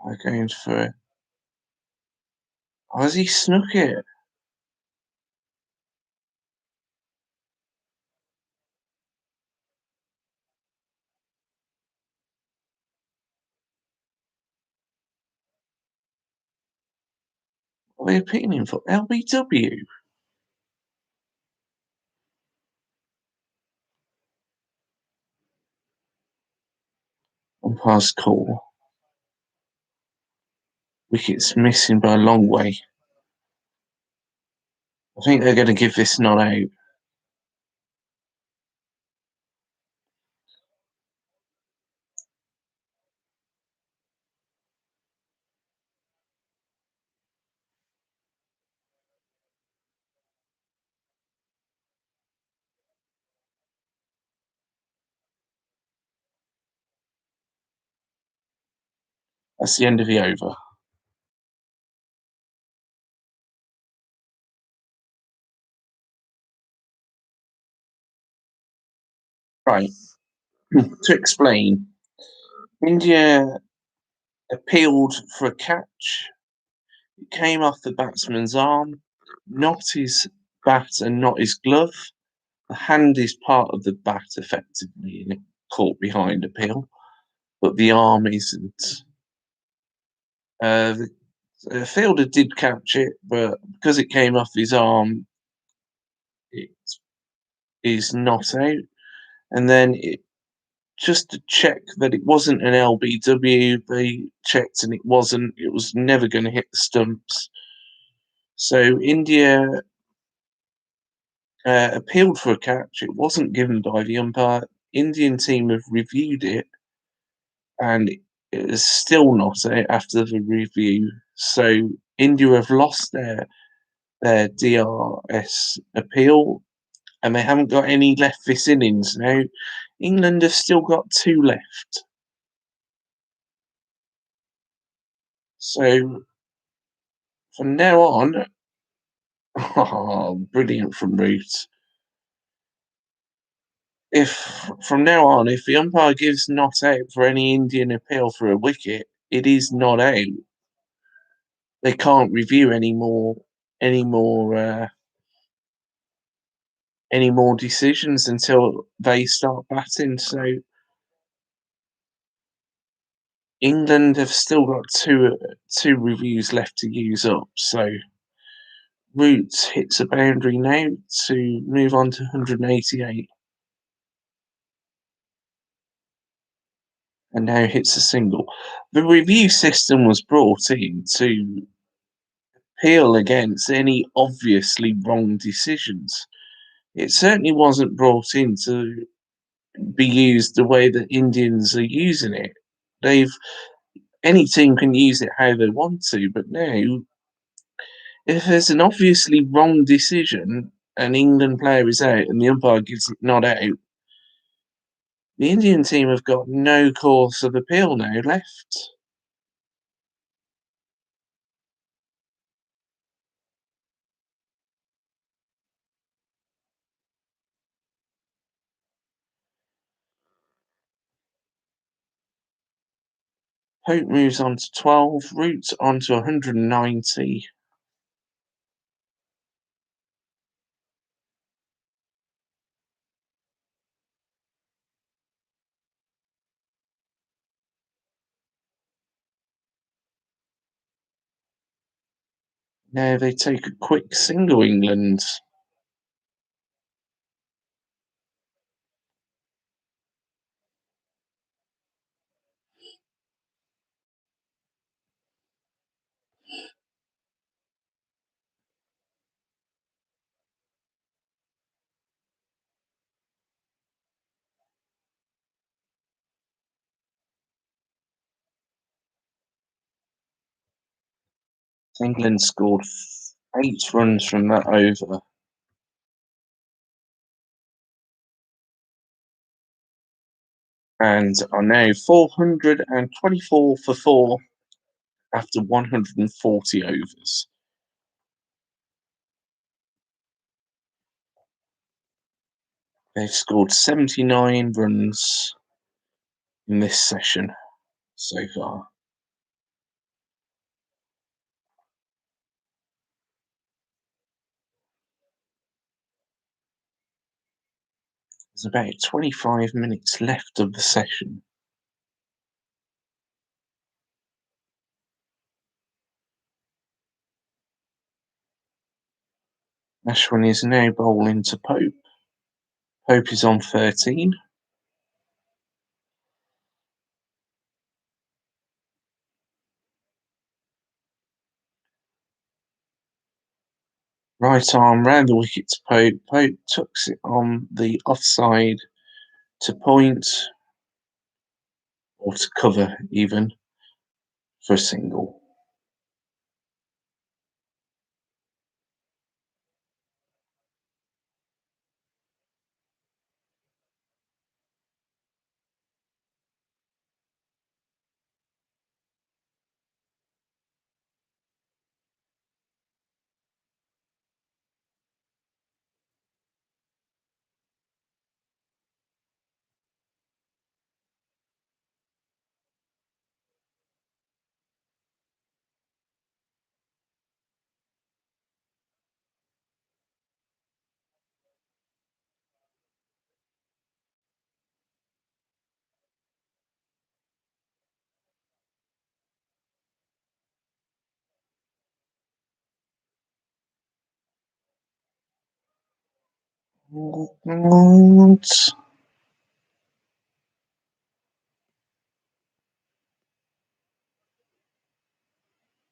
I'm going for it. Has he snuck it? Are they appealing for LBW? Umpire's call. Wicket's missing by a long way. I think they're going to give this not out. That's the end of the over. Right. To explain, India appealed for a catch. It came off the batsman's arm, not his bat and not his glove. The hand is part of the bat effectively, and it caught behind appeal, but the arm isn't. The The fielder did catch it, but because it came off his arm, it is not out. And then just to check that it wasn't an LBW, they checked and it wasn't. It was never going to hit the stumps. So India appealed for a catch. It wasn't given by the umpire. Indian team have reviewed it, and it is still not out after the review. So India have lost their DRS appeal, and they haven't got any left this innings now. England have still got two left. So from now on, oh, brilliant from Root. If from now on, if the umpire gives not out for any Indian appeal for a wicket, it is not out. They can't review any more any more decisions until they start batting. So England have still got two reviews left to use up. So Root hits a boundary now to move on to 188, and now hits a single. The review system was brought in to appeal against any obviously wrong decisions. It certainly wasn't brought in to be used the way that Indians are using it. They've Any team can use it how they want to, but now if there's an obviously wrong decision, an England player is out and the umpire gives it not out, the Indian team have got no course of appeal now left. Pope moves on to 12, Root on to 190. Now they take a quick single, England. England scored 8 runs from that over and are now 424 for 4 after 140 overs. They've scored 79 runs in this session so far. There's about 25 minutes left of the session. Ashwin is now bowling to Pope. Pope is on 13. Right arm round the wicket to Pope. Pope tucks it on the offside to point, or to cover even, for a single. And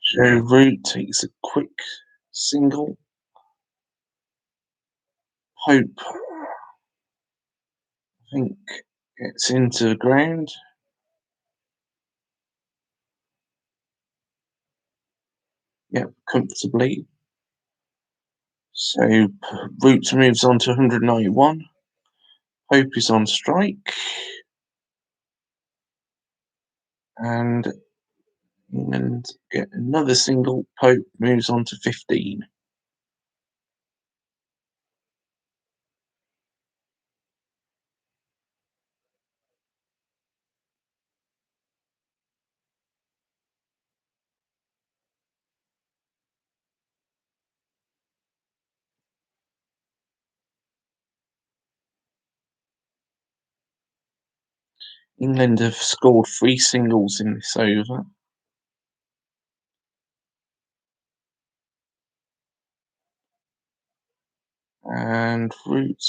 Joe Root takes a quick single. Hope, I think, gets into the ground. Yep, comfortably. So Root moves on to 191. Hope is on strike. And England get another single. Pope moves on to 15. England have scored 3 singles in this over. And Root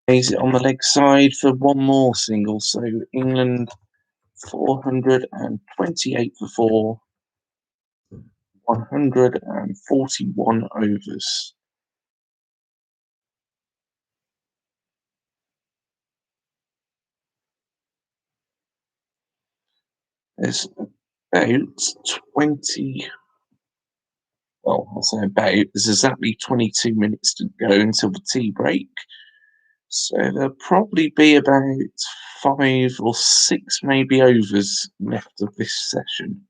lays it on the leg side for one more single. So England 428 for 4, 141 overs. There's about 20, well, I'll say about, there's exactly 22 minutes to go until the tea break. So there'll probably be about 5 or 6 maybe overs left of this session.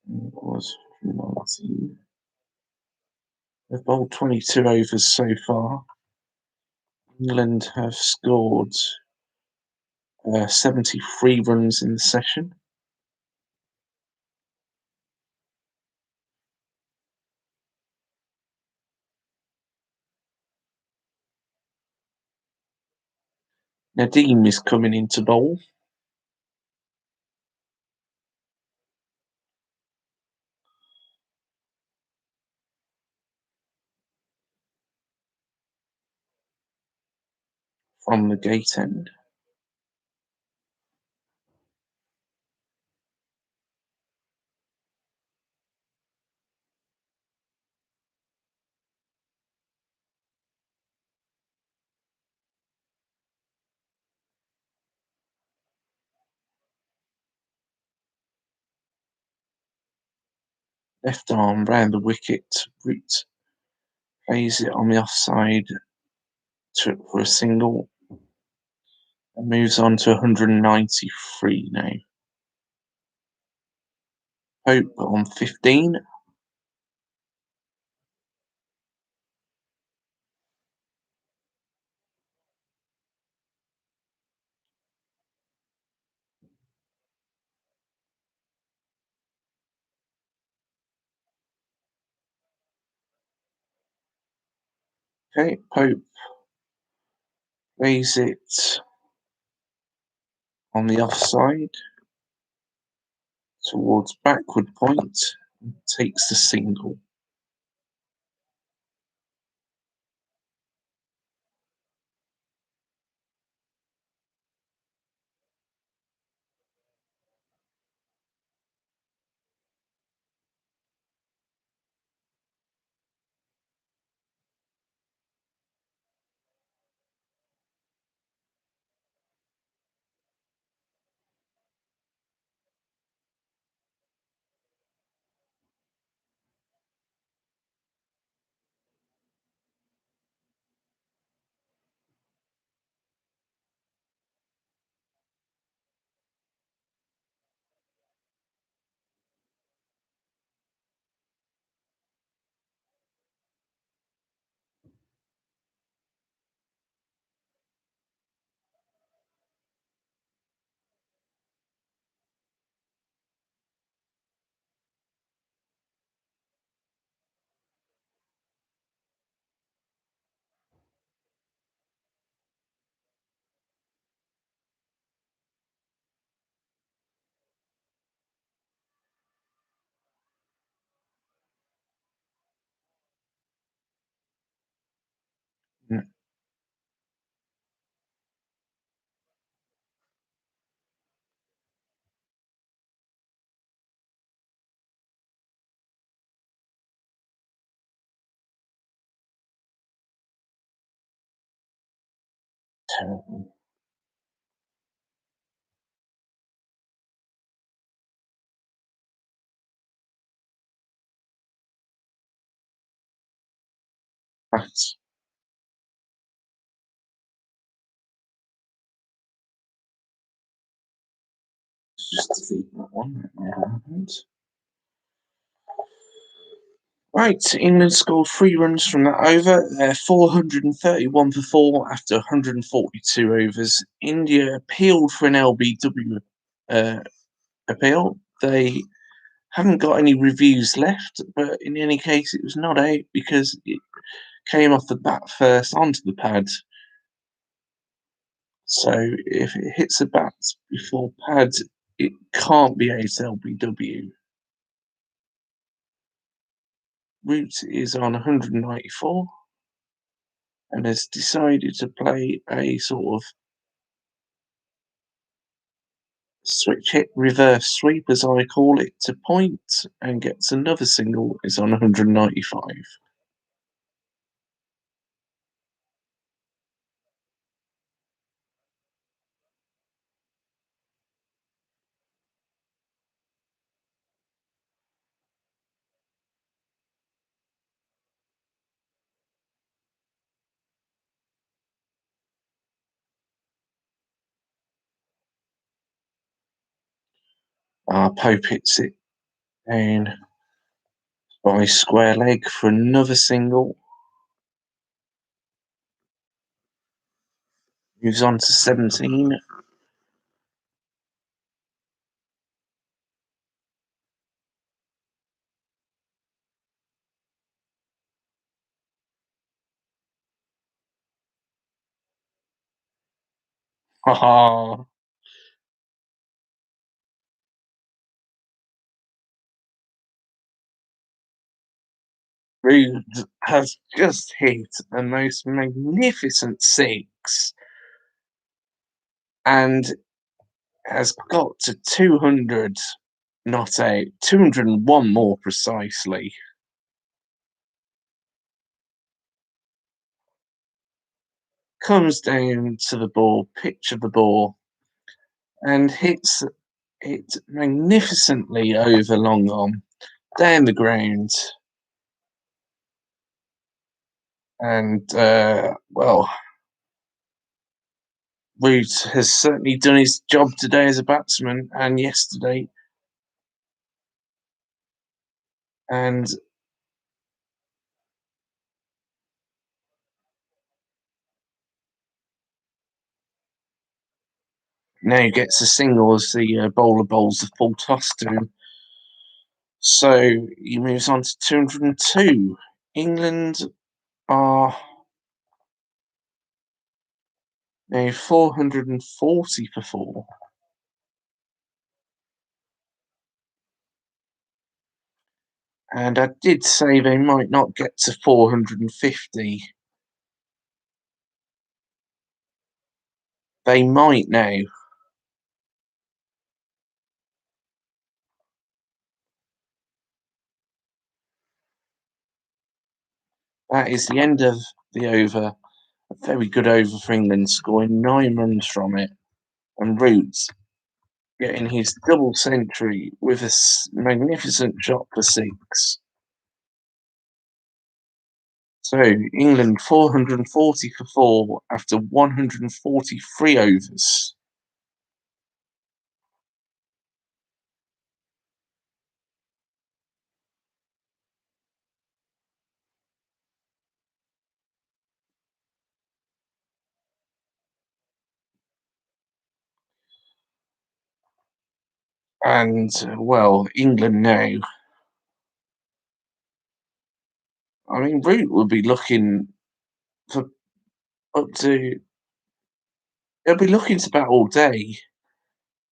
It was 19. They've bowled 22 overs so far. England have scored 73 runs in the session. Nadeem is coming into bowl. From the gate end. Left arm round the wicket. Root plays it on the offside for a single and moves on to 193 now. Hope on 15. Okay, Pope plays it on the offside towards backward point and takes the single. Terrible. That's just delete that one. And right, England scored 3 runs from that over. They're 431 for 4 after 142 overs. India appealed for an LBW uh, appeal. They haven't got any reviews left, but in any case, it was not out because it came off the bat first onto the pad. So if it hits the bat before pad, it can't be out LBW. Root is on 194 and has decided to play a sort of switch hit reverse sweep, as I call it, to point and gets another single. Is on 195. Pope hits it down by square leg for another single. Moves on to 17. Haha. Root has just hit a most magnificent six and has got to 200, not out, 201 more precisely. Comes down to the ball, pitch of the ball, and hits it magnificently over long arm, down the ground. And, well, Root has certainly done his job today as a batsman and yesterday. And now he gets a single as the bowler bowls the full toss to him. So he moves on to 202. England are now 440 for 4. And I did say they might not get to 450. They might now. That is the end of the over. A very good over for England, scoring 9 runs from it. And Roots getting his double century with a magnificent shot for 6. So England 440 for 4 after 143 overs. And, well, England now. I mean, Root will be looking for up to. He'll be looking to bat all day.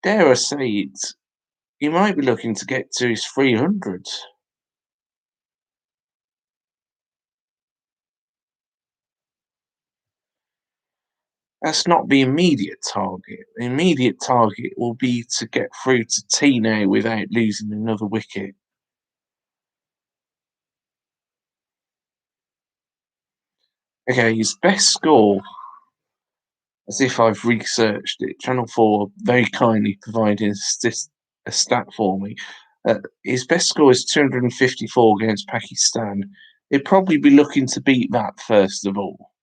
Dare I say it? He might be looking to get to his 300. That's not the immediate target. The immediate target will be to get through to T now without losing another wicket. Okay, his best score As if I've researched it. Channel 4 very kindly providing a stat for me. His best score is 254 against Pakistan. He'd probably be looking to beat that first of all.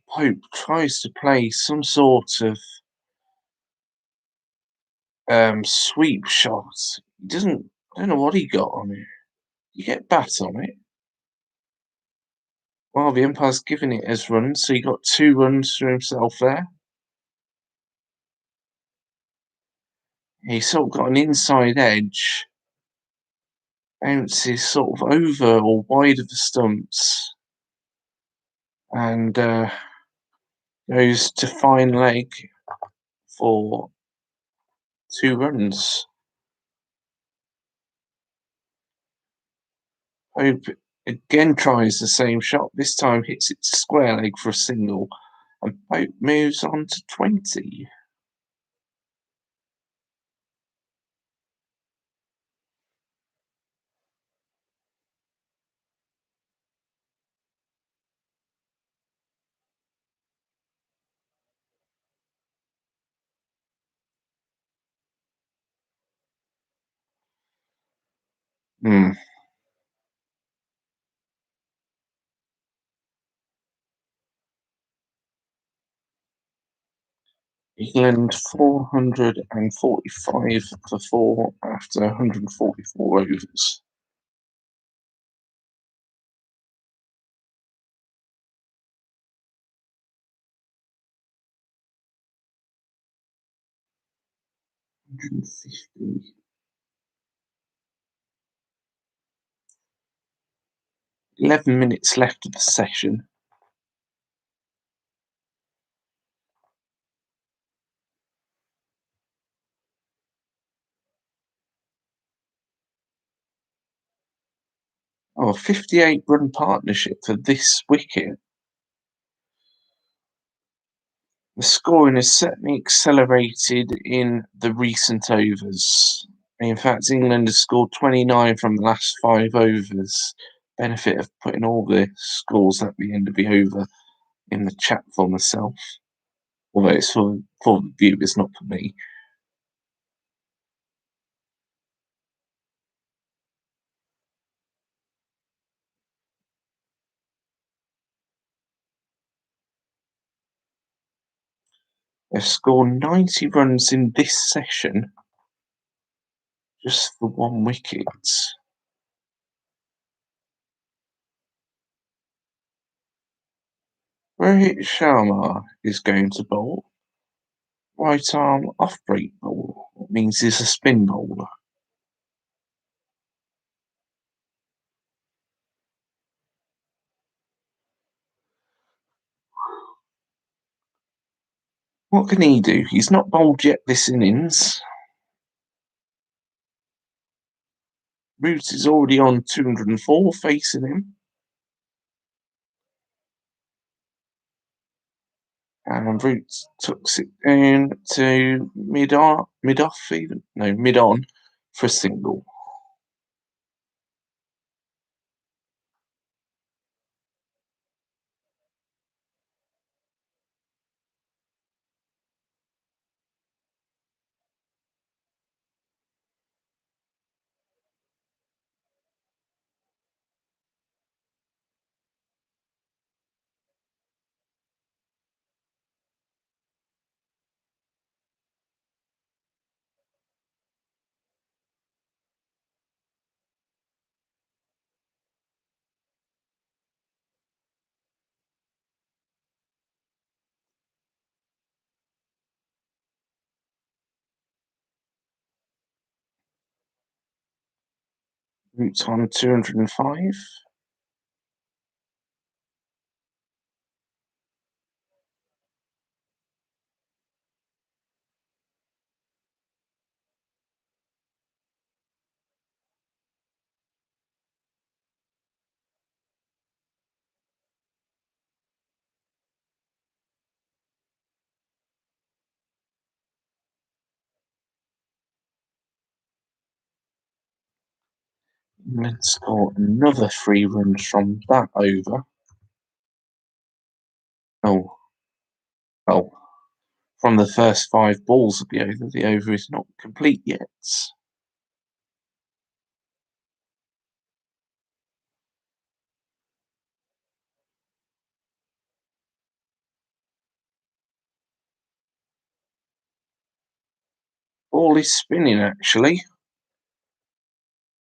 Pope tries to play some sort of sweep shot. He doesn't. I don't know what he got on it. You get bat on it. Well, the umpire's giving it as runs, so he got 2 runs for himself there. He sort of got an inside edge, bounces sort of over or wide of the stumps, and goes to fine leg for 2 runs. Pope again tries the same shot, this time hits it to square leg for a single, and Pope moves on to 20. Hmm. England 445 for 4 after 144 overs. Hundred and 50. 11 minutes left of the session. Oh, 58-run partnership for this wicket. The scoring has certainly accelerated in the recent overs. In fact, England has scored 29 from the last 5 overs. Benefit of putting all the scores at the end of the over in the chat for myself. Although it's for the viewers, not for me. They've scored 90 runs in this session, just for 1 wicket. Rohit Sharma is going to bowl. Right arm off break bowl. That means he's a spin bowler. What can he do? He's not bowled yet this innings. Root is already on 204 facing him. And Root tucks it down to mid off even. No, mid on for a single. Root's on 205. England score another 3 runs from that over. Oh, well, from the first 5 balls of the over. The over is not complete yet. Ball is spinning actually.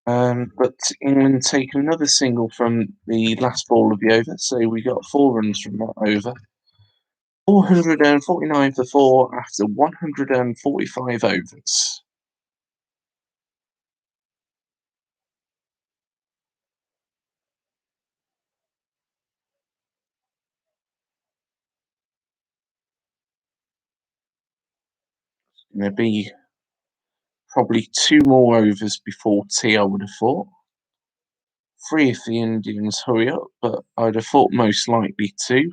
But England take another single from the last ball of the over, so we got 4 runs from that over. 449 for 4 after 145 overs. Going to be probably 2 more overs before tea, I would have thought. 3 if the Indians hurry up, but I'd have thought most likely 2.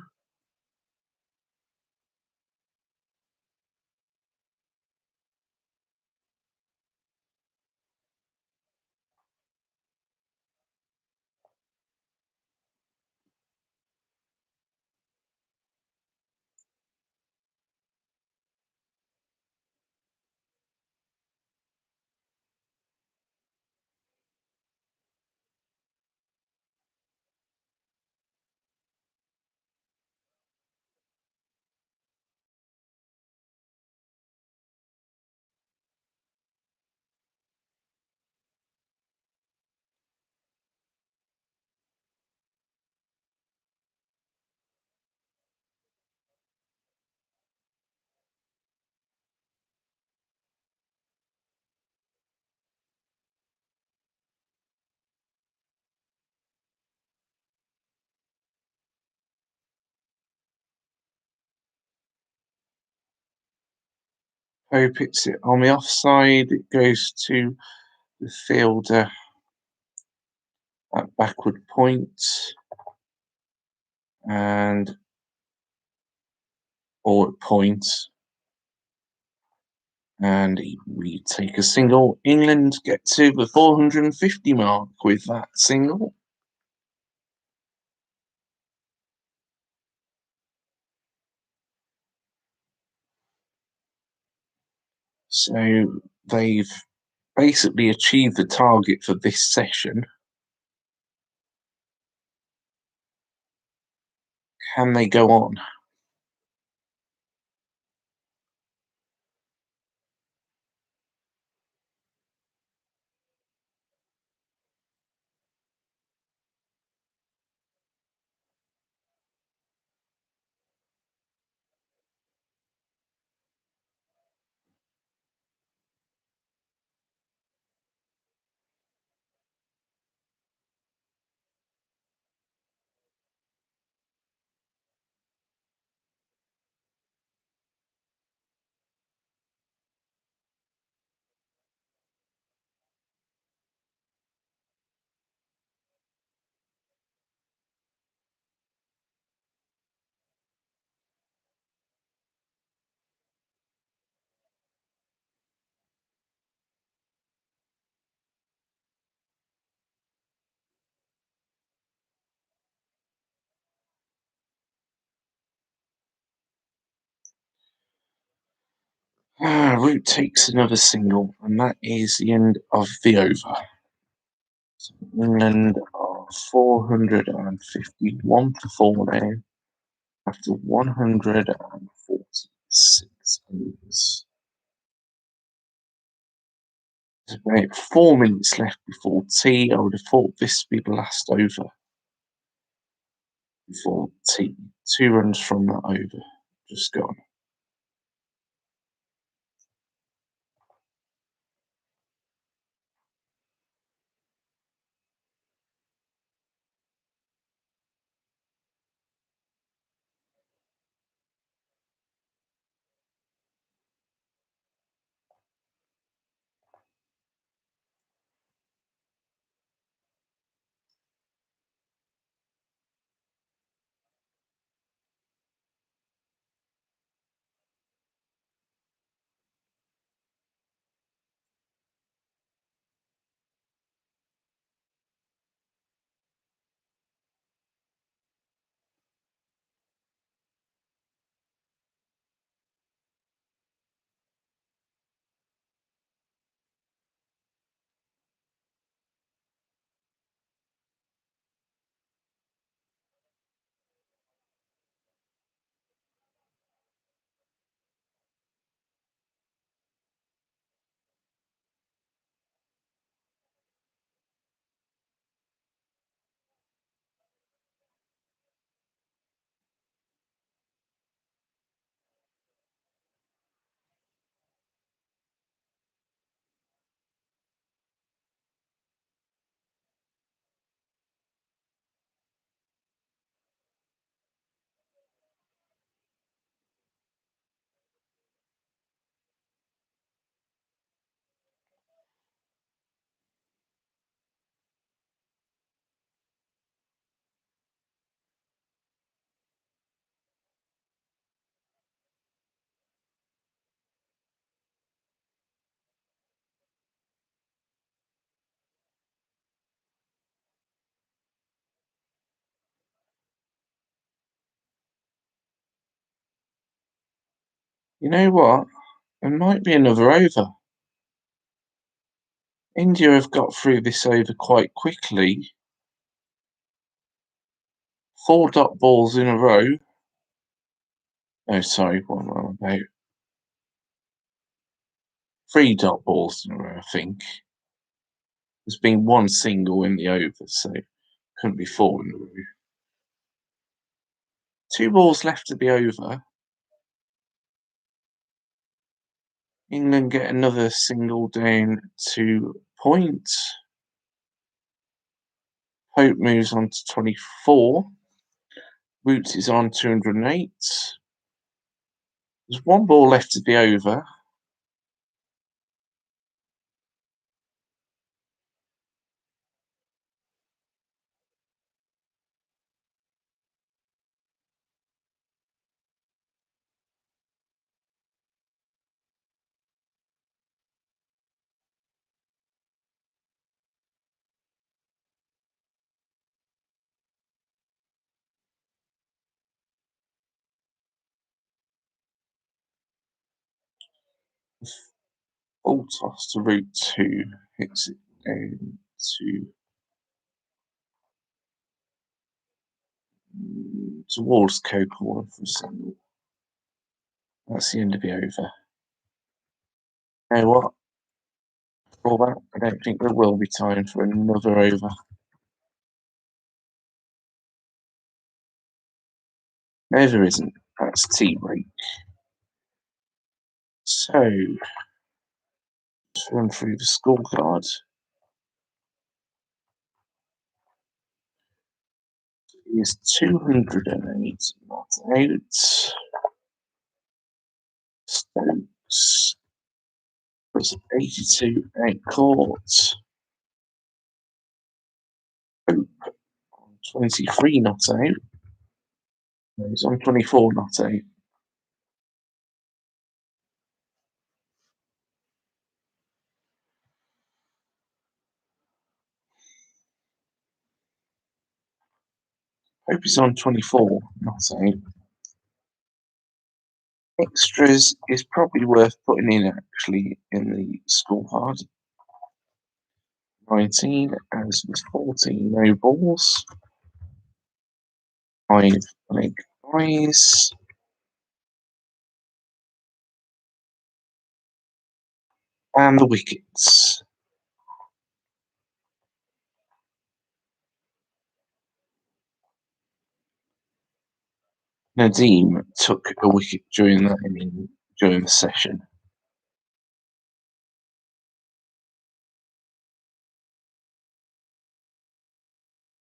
Hope it's on the offside. It goes to the fielder at backward point, and or at point, and we take a single. England get to the 450 mark with that single. So they've basically achieved the target for this session. Can they go on? Root takes another single, and that is the end of the over. So England are 451 for 4 now after 146 overs. There's about 4 minutes left before tea. I would have thought this would be the last over before tea. 2 runs from that over just gone. You know what? There might be another over. India have got through this over quite quickly. 4 dot balls in a row. Oh, sorry, what am I about? 3 dot balls in a row, I think. There's been one single in the over, so couldn't be 4 in a row. 2 balls left of the over. England get another single down to point. Pope moves on to 24. Roots is on 208. There's 1 ball left of the over. Full toss to route 2. Hits it down towards Coco for a single. That's the end of the over. You know what? For that, I don't think there will be time for another over. No, there isn't. That's tea break. So, let's run through the scorecard. Is 208 not out. Stokes was 82 out court. Pope on 23 not out. He's on 24 not out. Pope is on 24 not out. Extras is probably worth putting in actually in the scorecard. 19 as was 14 no balls. 5 leg eyes. And the wickets. Nadeem took a wicket during the session.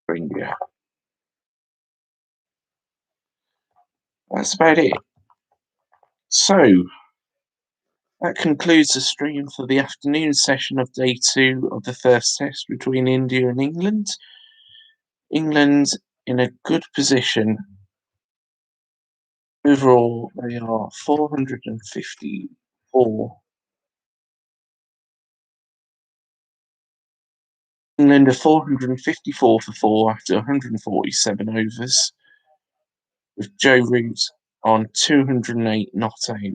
For India. That's about it. So that concludes the stream for the afternoon session of day 2 of the first test between India and England. England in a good position. Overall, they are 454. England are 454 for 4 after 147 overs, with Joe Root on 208 not out.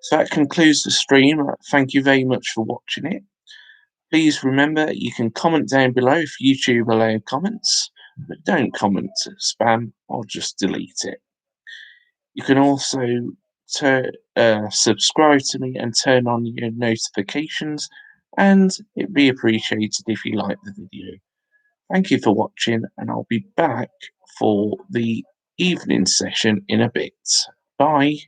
So that concludes the stream. Thank you very much for watching it. Please remember you can comment down below if YouTube allows comments, but don't comment spam or just delete it. You can also subscribe to me and turn on your notifications, and it'd be appreciated if you like the video. Thank you for watching, and I'll be back for the evening session in a bit. Bye.